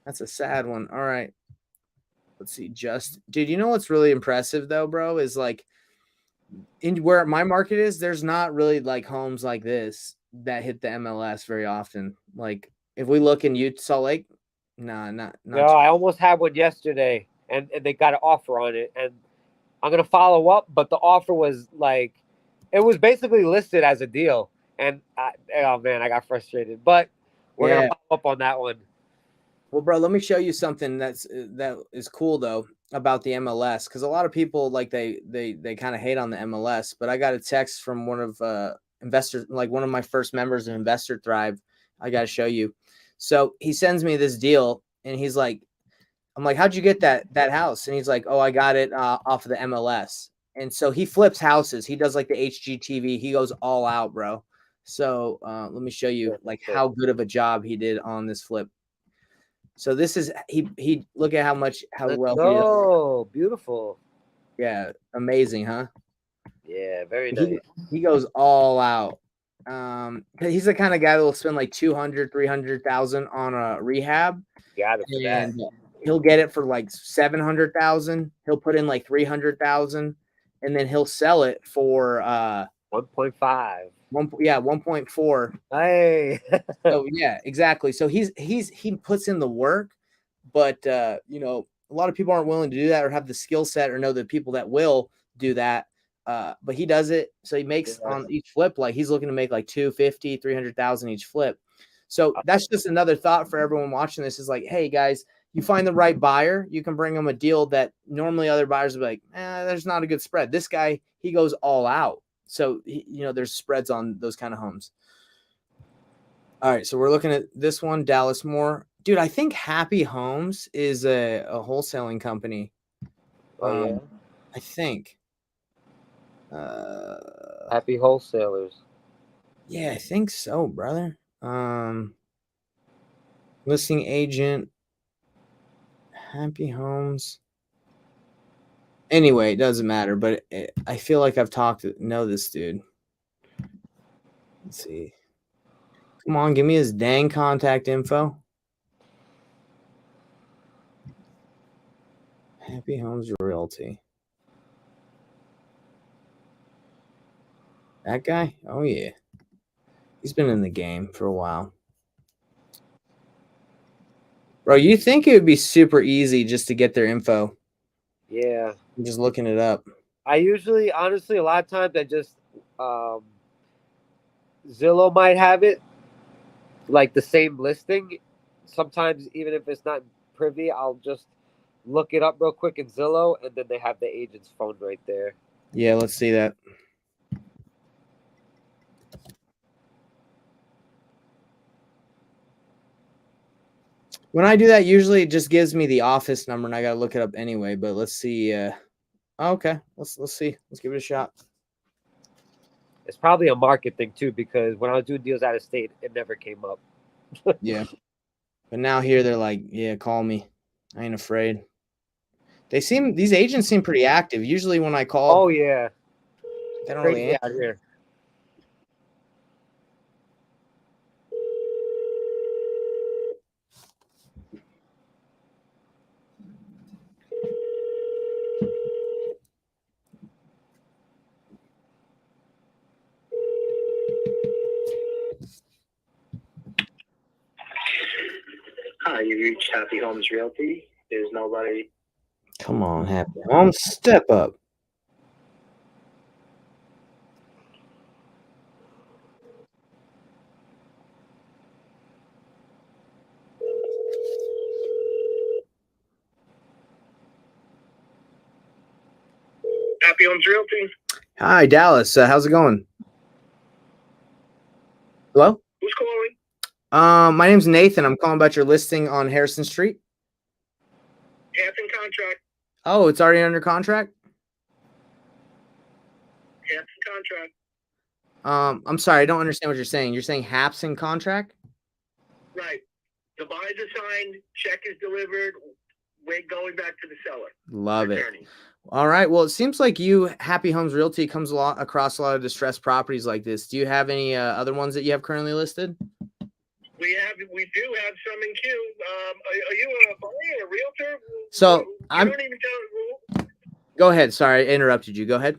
That's a sad one. All right. Let's see. Dude, you know what's really impressive though, bro, is like in where my market is, there's not really like homes like this that hit the MLS very often. Like if we look in Utah, Salt Lake, not. No, I almost had one yesterday, and they got an offer on it, and I'm gonna follow up, but the offer was like, it was basically listed as a deal, and oh man, I got frustrated. But we're gonna follow up on that one. Well, bro, let me show you something that is cool though about the MLS, because a lot of people like they kind of hate on the MLS, but I got a text from one of investors, like one of my first members of Investor Thrive. I got to show you. So he sends me this deal, and he's like, I'm like, how'd you get that house? And he's like, oh, I got it off of the MLS. And so he flips houses. He does like the HGTV. He goes all out, bro. So let me show you like how good of a job he did on this flip. So this is he look at how well he did. Oh, beautiful. Yeah, amazing, huh? Yeah, very nice. He goes all out. He's the kind of guy that will spend like 200,000-300,000 on a rehab. Got it for that. He'll get it for like 700,000. He'll put in like 300,000, and then he'll sell it for 1.5. 1.4. Hey. So yeah, exactly. So he puts in the work, but you know, a lot of people aren't willing to do that or have the skill set or know the people that will do that. But he does it. So he makes on each flip, like he's looking to make like 250, 300,000 each flip. So that's just another thought for everyone watching this is like, hey guys, you find the right buyer, you can bring them a deal that normally other buyers would be like, there's not a good spread. This guy, he goes all out. So, you know, there's spreads on those kind of homes. All right. So we're looking at this one, Dallas Moore. Dude, I think Happy Homes is a wholesaling company. Oh, yeah. I think. Happy Wholesalers. Yeah, I think so, brother. Listing agent, Happy Homes. Anyway, it doesn't matter, but I feel like I've know this dude. Let's see. Come on, give me his dang contact info. Happy Homes Realty. That guy? Oh, yeah. He's been in the game for a while. Bro, you think it would be super easy just to get their info? Yeah. I'm just looking it up. I usually, honestly, a lot of times I just, Zillow might have it, like the same listing. Sometimes, even if it's not Privy, I'll just look it up real quick in Zillow, and then they have the agent's phone right there. Yeah, let's see that. When I do that, usually it just gives me the office number, and I gotta look it up anyway. But let's see. Okay, let's see. Let's give it a shot. It's probably a market thing too, because when I was doing deals out of state, it never came up. Yeah, but now here they're like, yeah, call me. I ain't afraid. These agents seem pretty active. Usually when I call, Oh yeah, they don't really crazy answer. out here. Hi, you reached Happy Homes Realty. There's nobody. Come on, Happy Homes, step up. Happy Homes Realty. Hi, Dallas. How's it going? Hello? Who's calling? My name's Nathan. I'm calling about your listing on Harrison Street. Half in contract. Oh, it's already under contract? Half in contract. I'm sorry, I don't understand what you're saying. You're saying HAP's in contract? Right. The buyers are signed. Check is delivered. We're going back to the seller. Love it. All right. Well, it seems like Happy Homes Realty, comes across a lot of distressed properties like this. Do you have any other ones that you have currently listed? We do have some in queue. Are you a buyer, a realtor? So you don't even tell. Go ahead. Sorry, I interrupted you. Go ahead.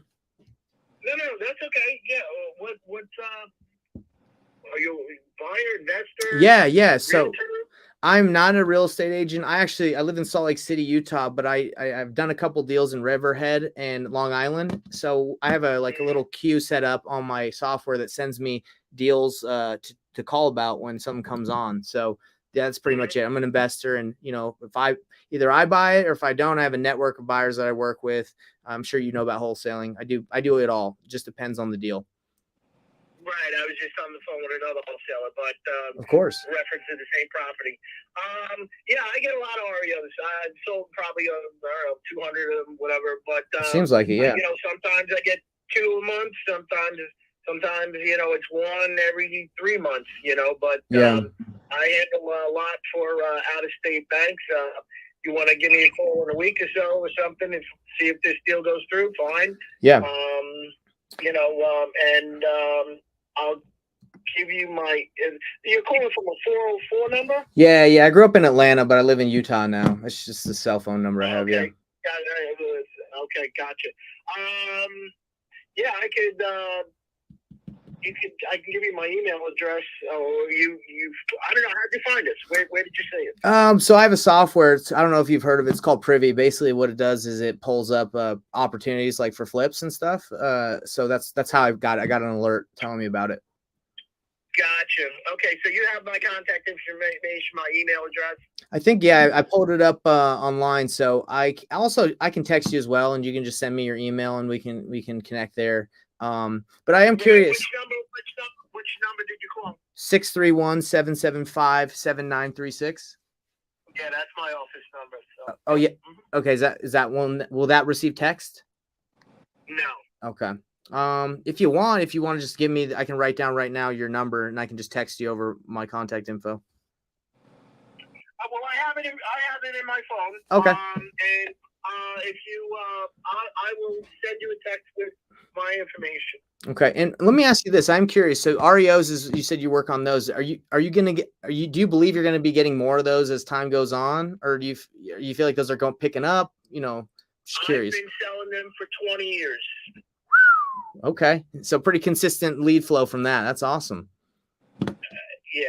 No, that's okay. Yeah. What's are you a buyer, investor? Yeah. So realtor? I'm not a real estate agent. I live in Salt Lake City, Utah, but I've done a couple deals in Riverhead and Long Island. So I have a little queue set up on my software that sends me deals to call about when something comes on. So that's pretty much it. I'm an investor, and if I buy it or if I don't, I have a network of buyers that I work with. I'm sure you know about wholesaling. I do it all. It just depends on the deal. Right, I was just on the phone with another wholesaler, but of course, reference to the same property. Yeah, I get a lot of REOs. I've sold probably 200 of them, whatever. But seems like it, yeah. Sometimes I get 2 a month. Sometimes it's one every 3 months. But yeah. I handle a lot for out-of-state banks. You want to give me a call in a week or so or something and see if this deal goes through? Fine. Yeah. I'll give you my. You're calling from a 404 number? Yeah. I grew up in Atlanta, but I live in Utah now. It's just the cell phone number I have. Okay. Yeah. Okay, gotcha. Yeah, I could. I can give you my email address. Or I don't know. How'd you find us? Where did you see it? So I have a software. I don't know if you've heard of it. It's called Privy. Basically, what it does is it pulls up opportunities like for flips and stuff. So that's how I got it. I got an alert telling me about it. Gotcha. Okay, so you have my contact information, my email address. I think I pulled it up online. So I can text you as well, and you can just send me your email, and we can connect there. But I am curious. Which number did you call? 631-775-7936. Yeah, that's my office number. So. Yeah. Okay. Is that one? Will that receive text? No. Okay. If you want to just give me, I can write down right now your number and I can just text you over my contact info. Well, I have it in my phone. Okay. And if you, I will send you a text with my information. Okay. And let me ask you this. I'm curious. So REOs is, you said you work on those. Do you believe you're going to be getting more of those as time goes on? Or do you feel like those are picking up? Just curious. I've been selling them for 20 years. Okay. So pretty consistent lead flow from that. That's awesome. Yeah.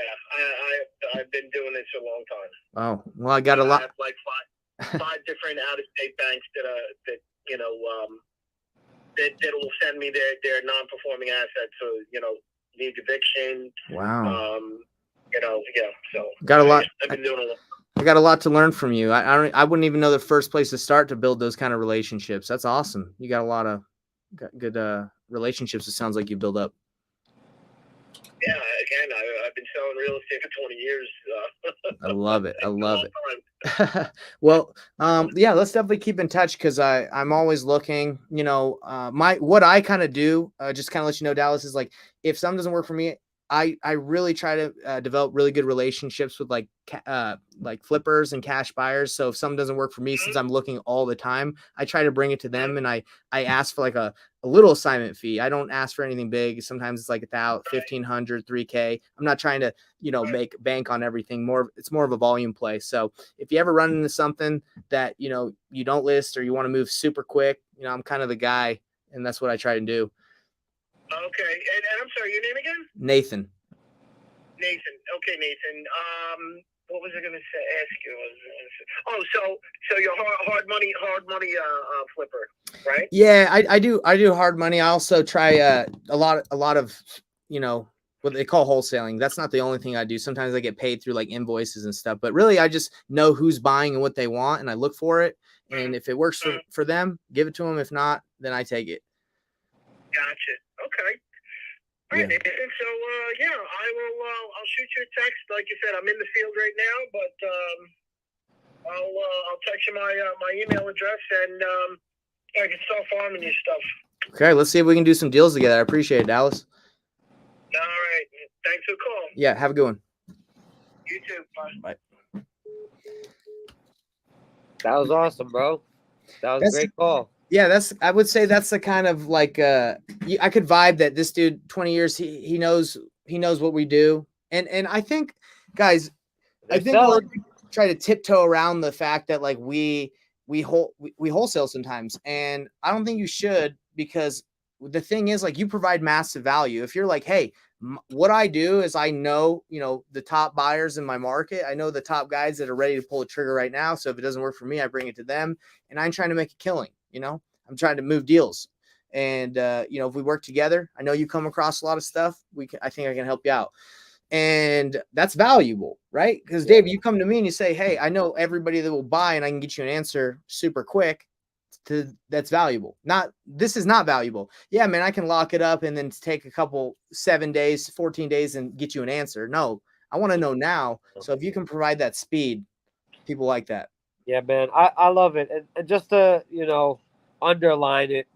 I've been doing this a long time. Oh, well, I got a lot. I have like five different out-of-state banks that will send me their non-performing assets. So, need eviction. Wow. So got a lot. I've been doing a lot. I got a lot to learn from you. I wouldn't even know the first place to start to build those kind of relationships. That's awesome. You got a lot of good relationships. It sounds like you build up. Yeah, again, I've been selling real estate for 20 years. I love it. I love it. Well, yeah, let's definitely keep in touch because I'm always looking. What I kind of do, just kind of let you know, Dallas, is like if something doesn't work for me, I really try to develop really good relationships with like flippers and cash buyers. So if something doesn't work for me, since I'm looking all the time, I try to bring it to them and I ask for like a little assignment fee. I don't ask for anything big. Sometimes it's like $1,500, $3K. I'm not trying to, make bank on everything. It's more of a volume play. So if you ever run into something that, you don't list or you want to move super quick, I'm kind of the guy, and that's what I try to do. Okay. And I'm sorry, your name again? Nathan. Nathan. Okay, Nathan. What was I going to ask you? So you're hard money flipper, right? Yeah, I do hard money. I also try a lot of what they call wholesaling. That's not the only thing I do. Sometimes I get paid through like invoices and stuff, but really I just know who's buying and what they want, and I look for it. And if it works for them, give it to them. If not, then I take it. Gotcha. Okay. All right, Nathan. So I will. I'll shoot you a text. Like you said, I'm in the field right now, but I'll text you my email address, and I can start farming you stuff. Okay, let's see if we can do some deals together. I appreciate it, Dallas. All right. Thanks for the call. Yeah, have a good one. You too. Bye. That was awesome, bro. That was a great call. Yeah, I would say that's the kind of like I could vibe that this dude 20 years he knows what we do. And I think guys, I think a lot of people try to tiptoe around the fact that like we wholesale sometimes, and I don't think you should, because the thing is like you provide massive value. If you're like, hey, what I do is I know, the top buyers in my market. I know the top guys that are ready to pull a trigger right now. So if it doesn't work for me, I bring it to them, and I'm trying to make a killing. I'm trying to move deals. And, if we work together, I know you come across a lot of stuff. I think I can help you out. And that's valuable, right? Because Dave, you come to me and you say, hey, I know everybody that will buy and I can get you an answer super quick. That's valuable. This is not valuable. Yeah, man, I can lock it up and then take a couple 7 days, 14 days and get you an answer. No, I want to know now. So if you can provide that speed, people like that. Yeah, man, I love it. And just to, underline it,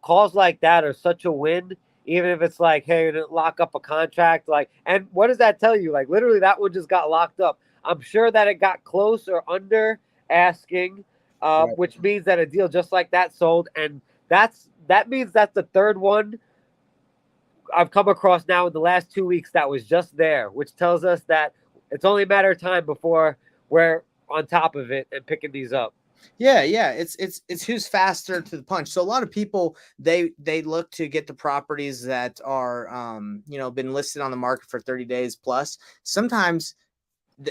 calls like that are such a win, even if it's like, hey, you didn't lock up a contract. Like, and what does that tell you? Like, literally, that one just got locked up. I'm sure that it got close or under asking, right, which means that a deal just like that sold. And that means that's the third one I've come across now in the last 2 weeks that was just there, which tells us that it's only a matter of time before we're on top of it and picking these up. Yeah. It's who's faster to the punch. So a lot of people, they look to get the properties that are, been listed on the market for 30 days plus. Sometimes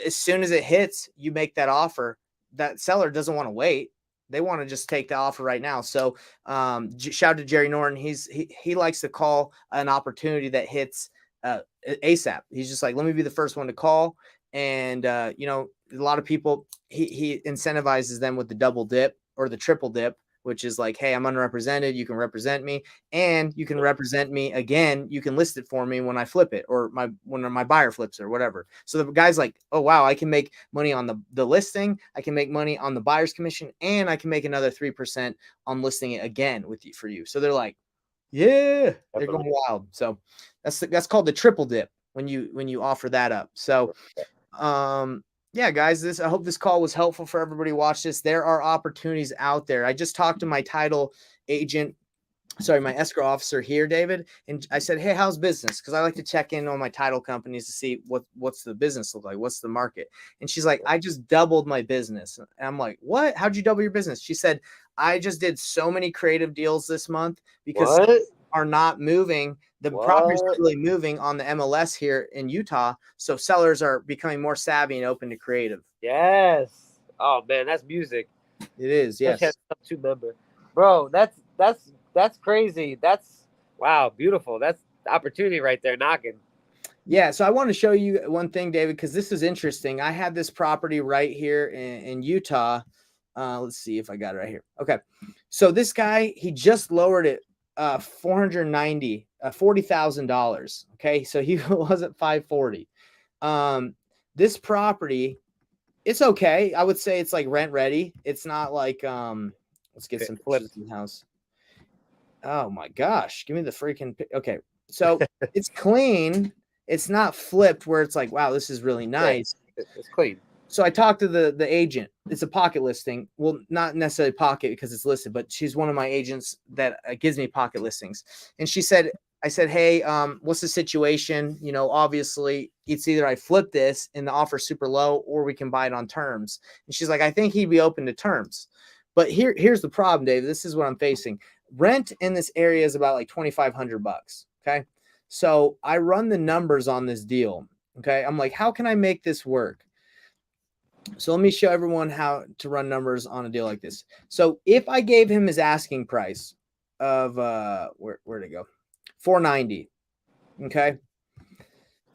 as soon as it hits, you make that offer. That seller doesn't want to wait. They want to just take the offer right now. So shout out to Jerry Norton. He likes to call an opportunity that hits ASAP. He's just like, let me be the first one to call. And, a lot of people, he incentivizes them with the double dip or the triple dip, which is like, hey, I'm unrepresented. You can represent me, and you can represent me again. You can list it for me when I flip it, or when my buyer flips it or whatever. So the guy's like, oh, wow, I can make money on the listing. I can make money on the buyer's commission, and I can make another 3% on listing it again for you. So they're like, Yeah, they're going wild. So that's called the triple dip when you offer that up. So yeah, guys, I hope this call was helpful for everybody who watched this. There are opportunities out there. I just talked to my title agent, my escrow officer here, David, and I said, hey, how's business? Because I like to check in on my title companies to see what's the business look like, what's the market. And she's like, I just doubled my business. And I'm like, what? How'd you double your business? She said, I just did so many creative deals this month because are not moving. The properties are really moving on the MLS here in Utah. So sellers are becoming more savvy and open to creative. Yes. Oh man, that's music. It is. Yes. Two member, bro. That's crazy. That's wow, beautiful. That's the opportunity right there knocking. Yeah, so I want to show you one thing, David, because this is interesting. I have this property right here in Utah. Let's see if I got it right here. Okay, so this guy, he just lowered it $40,000. Okay, so he was at 540. This property, it's okay. I would say it's like rent ready. It's not like let's get some flips in the house. Oh my gosh, give me the freaking okay. So it's clean. It's not flipped where it's like, wow, this is really nice. It's clean. So I talked to the agent. It's a pocket listing. Well, not necessarily pocket because it's listed, but she's one of my agents that gives me pocket listings. And I said, hey, what's the situation? You know, obviously it's either I flip this and the offer's super low or we can buy it on terms. And she's like, I think he'd be open to terms. But here's the problem, Dave. This is what I'm facing. Rent in this area is about like $2,500. Okay. So I run the numbers on this deal. Okay. I'm like, how can I make this work? So let me show everyone how to run numbers on a deal like this. So if I gave him his asking price of where'd it go? $490. Okay.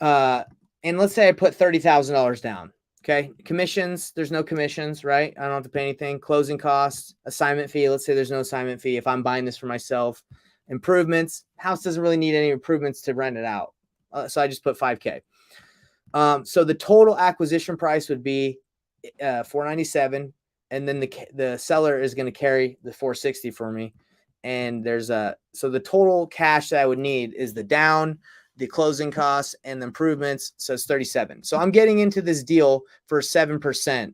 And let's say I put $30,000 down. Okay. Commissions, there's no commissions, right? I don't have to pay anything. Closing costs, assignment fee. Let's say there's no assignment fee if I'm buying this for myself. Improvements, house doesn't really need any improvements to rent it out. So I just put $5K. So the total acquisition price would be $497, and then the seller is going to carry the $460 for me. And so the total cash that I would need is the down, the closing costs, and the improvements. So it's $37. So I'm getting into this deal for 7%,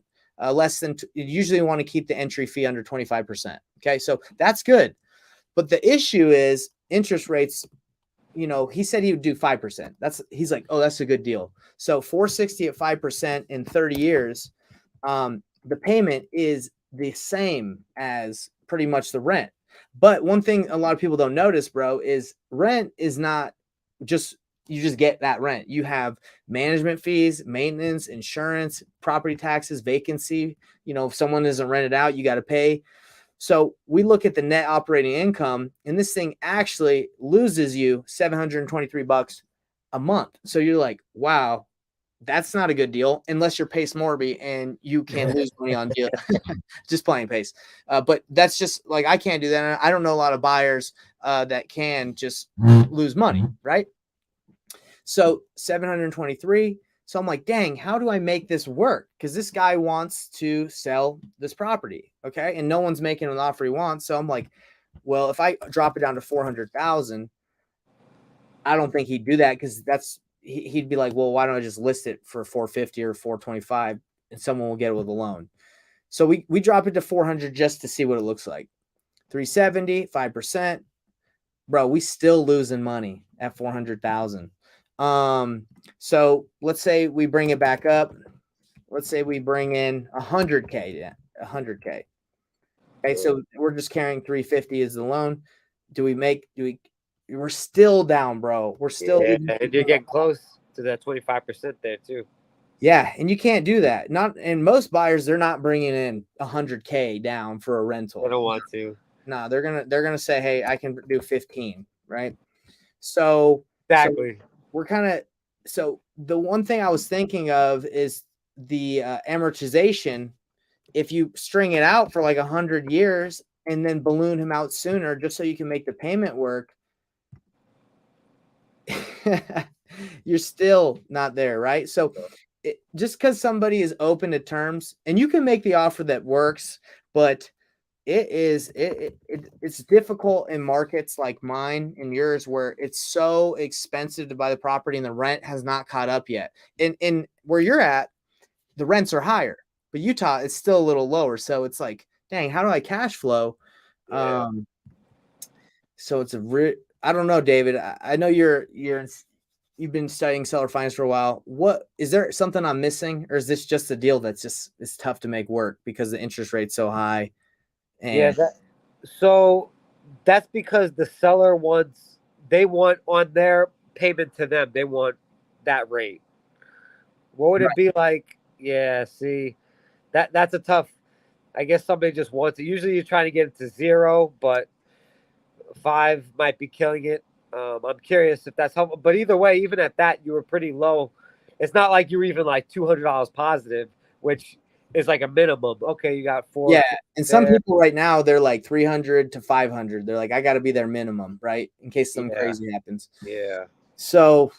less than. You usually want to keep the entry fee under 25%. Okay, so that's good. But the issue is interest rates. You know, he said he would do 5%. He's like, oh, that's a good deal. So $460 at 5% in 30 years. The payment is the same as pretty much the rent. But one thing a lot of people don't notice, bro, is rent is not just, you just get that rent. You have management fees, maintenance, insurance, property taxes, vacancy. You know, if someone isn't rented out, you got to pay. So we look at the net operating income, and this thing actually loses you $723 a month. So you're like, wow, that's not a good deal unless you're Pace Morby and you can lose money on deal. Just playing Pace. But that's just like, I can't do that. I don't know a lot of buyers that can just lose money, right? So 723. So I'm like, dang, how do I make this work? Because this guy wants to sell this property. Okay. And no one's making an offer he wants. So I'm like, well, if I drop it down to 400,000, I don't think he'd do that because he'd be like, well, why don't I just list it for 450 or 425 and someone will get it with a loan. So we drop it to 400 just to see what it looks like. 370, 5%. Bro, we still losing money at 400,000. So let's say we bring it back up. Let's say we bring in 100K, 100K. Okay. So we're just carrying 350 as the loan. We're still down, bro. We're still, and you're getting close to that 25% there too. Yeah. And you can't do that. And most buyers, they're not bringing in 100K down for a rental. They don't want to. No, they're going to say, hey, I can do 15. Right. So exactly. So the one thing I was thinking of is the amortization. If you string it out for like 100 years and then balloon him out sooner, just so you can make the payment work, you're still not there, right? So just because somebody is open to terms, and you can make the offer that works, but it's difficult in markets like mine and yours where it's so expensive to buy the property and the rent has not caught up yet. In where you're at, the rents are higher, but Utah is still a little lower. So it's like, dang, how do I cash flow? Yeah. So it's I don't know, David. I know you've been studying seller finance for a while. What is there something I'm missing, or is this just a deal that's just it's tough to make work because the interest rate's so high? Yeah, And so that's because the seller they want on their payment to them, they want that rate. What would it be like? Yeah, see, that's a tough. I guess somebody just wants it. Usually you're trying to get it to 0, but 5 might be killing it. I'm curious if that's helpful. But either way, even at that, you were pretty low. It's not like you were even like $200 positive, which is like a minimum. Okay, you got 4. yeah, and some people right now they're like 300 to 500. They're like, I got to be their minimum, right, in case something crazy happens. Yeah. So,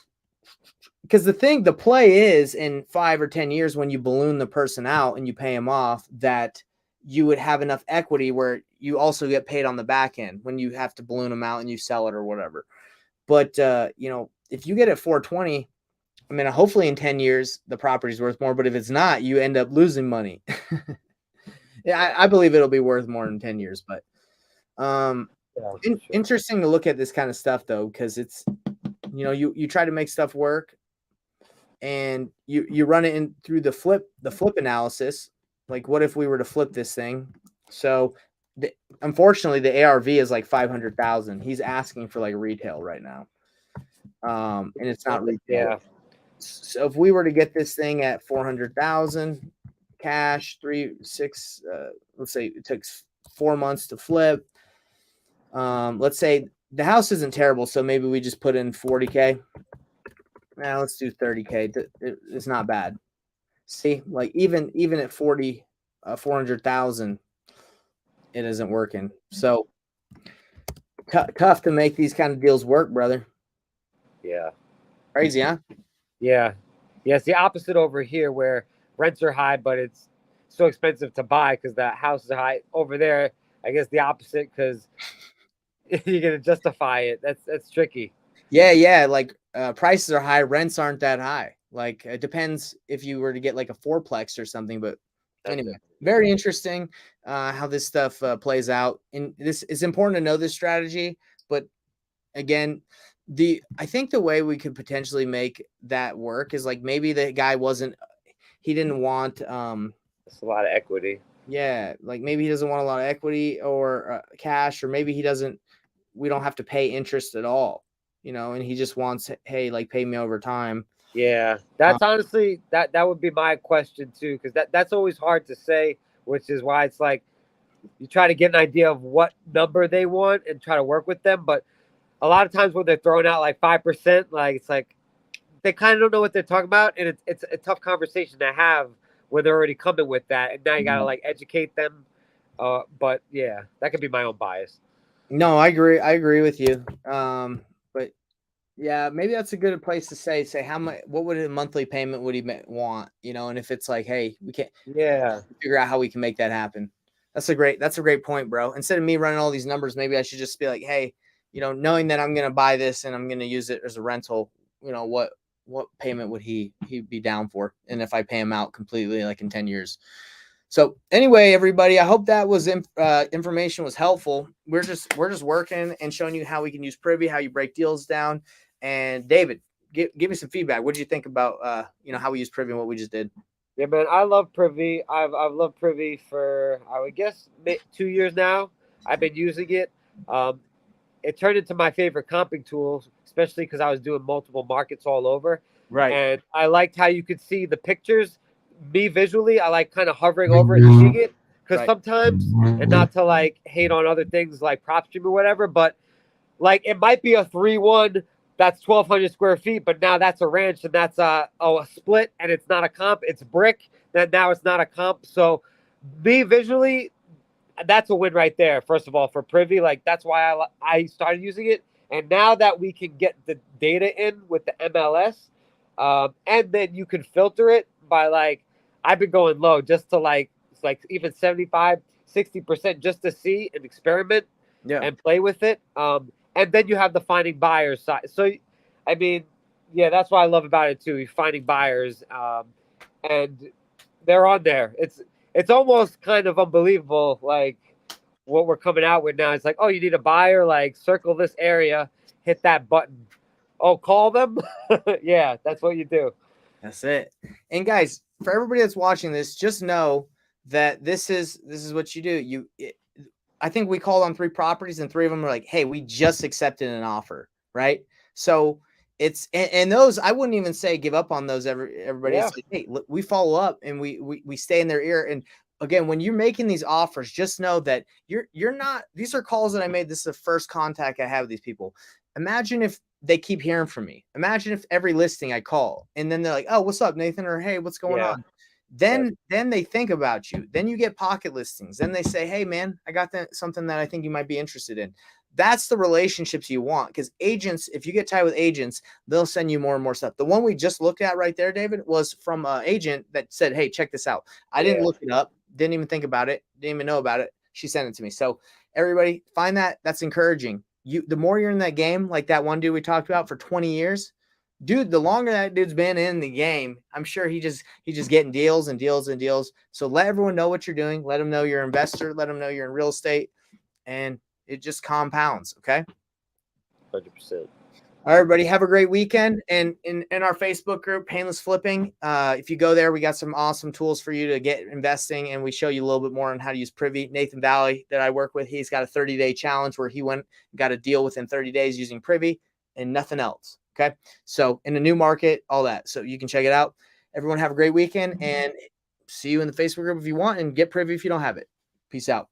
because the play is in 5 or 10 years when you balloon the person out and you pay them off, that you would have enough equity where you also get paid on the back end when you have to balloon them out and you sell it or whatever. But if you get it 420, I mean, hopefully in 10 years the property's worth more. But if it's not, you end up losing money. Yeah, I believe it'll be worth more in 10 years. But interesting to look at this kind of stuff though, because it's you try to make stuff work, and you run it in through the flip analysis. Like, what if we were to flip this thing? So unfortunately the ARV is like 500,000. He's asking for like retail right now, and it's not retail. Yeah. So if we were to get this thing at 400,000 cash, 6 let's say it took 4 months to flip. Let's say the house isn't terrible, so maybe we just put in 40K. Now let's do 30K. It's not bad. See, like even at 400,000, it isn't working. So tough to make these kind of deals work, brother. Yeah. Crazy, huh? Yeah. Yeah, it's the opposite over here where rents are high, but it's so expensive to buy because the houses are high. Over there, I guess the opposite because you're gonna justify it. That's tricky. Yeah. Like prices are high, rents aren't that high. Like it depends if you were to get like a fourplex or something. But anyway, very interesting how this stuff plays out. And this is important to know this strategy. But again, I think the way we could potentially make that work is like maybe the guy he didn't want It's a lot of equity. Yeah, like maybe he doesn't want a lot of equity or cash, or maybe we don't have to pay interest at all, and he just wants, hey, like pay me over time. Yeah, that's honestly that would be my question too, because that's always hard to say, which is why it's like you try to get an idea of what number they want and try to work with them. But a lot of times when they're throwing out like 5%, like it's like they kind of don't know what they're talking about, and it's a tough conversation to have when they're already coming with that, and now you gotta like educate them. But yeah, that could be my own bias. No, I agree with you. But yeah, maybe that's a good place to say how much, what would a monthly payment would he want, and if it's like, hey, we can't figure out how we can make that happen. That's a great point, bro. Instead of me running all these numbers, maybe I should just be like, hey, knowing that I'm going to buy this and I'm going to use it as a rental, what payment would he be down for? And if I pay him out completely, like in 10 years. So anyway, everybody, I hope that was information was helpful. We're just working and showing you how we can use Privy, how you break deals down. And David, give me some feedback. What did you think about how we use Privy and what we just did? Yeah, man, I love Privy. I've loved Privy for I would guess 2 years now. I've been using it. It turned into my favorite comping tool, especially because I was doing multiple markets all over. Right. And I liked how you could see the pictures. Me visually, I like kind of hovering over it and seeing it. Because sometimes, and not to like hate on other things like PropStream or whatever, but like it might be a 3-1 that's 1,200 square feet, but now that's a ranch and that's a split and it's not a comp, it's brick. Then now it's not a comp. So me visually, that's a win right there. First of all, for Privy, like that's why I started using it. And now that we can get the data in with the MLS, and then you can filter it by like I've been going low just to like even 75. 60% just to see and experiment Yeah. and play with it. And then you have the finding buyers side. So, I mean, yeah, that's what I love about it too. You're finding buyers, and they're on there. It's almost kind of unbelievable, like what we're coming out with now. It's like, oh, you need a buyer, like circle this area, hit that button. Oh, call them. Yeah, that's what you do. That's it. And guys, for everybody that's watching this, just know that this is what you do. I think we called on 3 properties and 3 of them are like, hey, we just accepted an offer, right? So it's and those I wouldn't even say give up on those everybody. Yeah. It's like, hey, look, we follow up and we stay in their ear. And again, when you're making these offers, just know that you're not, these are calls that I made. This is the first contact I have with these people. Imagine if they keep hearing from me. Imagine if every listing I call and then they're like, oh, what's up, Nathan? Or hey, what's going on? Then they think about you. Then you get pocket listings. Then they say, hey, man, I got something that I think you might be interested in. That's the relationships you want, because agents, if you get tied with agents, they'll send you more and more stuff. The one we just looked at right there, David, was from an agent that said, hey, check this out. I didn't look it up, didn't even think about it, didn't even know about it. She sent it to me. So everybody find that. That's encouraging. The more you're in that game, like that one dude we talked about for 20 years, dude, the longer that dude's been in the game, I'm sure he's just getting deals and deals and deals. So let everyone know what you're doing. Let them know you're an investor. Let them know you're in real estate, and it just compounds. Okay. 100%. All right, everybody, have a great weekend. And in our Facebook group, Painless Flipping, if you go there, we got some awesome tools for you to get investing, and we show you a little bit more on how to use Privy. Nathan Valley that I work with, he's got a 30-day challenge where he went and got a deal within 30 days using Privy and nothing else. Okay. So in a new market, all that. So you can check it out. Everyone have a great weekend, and see you in the Facebook group if you want, and get Privy if you don't have it. Peace out.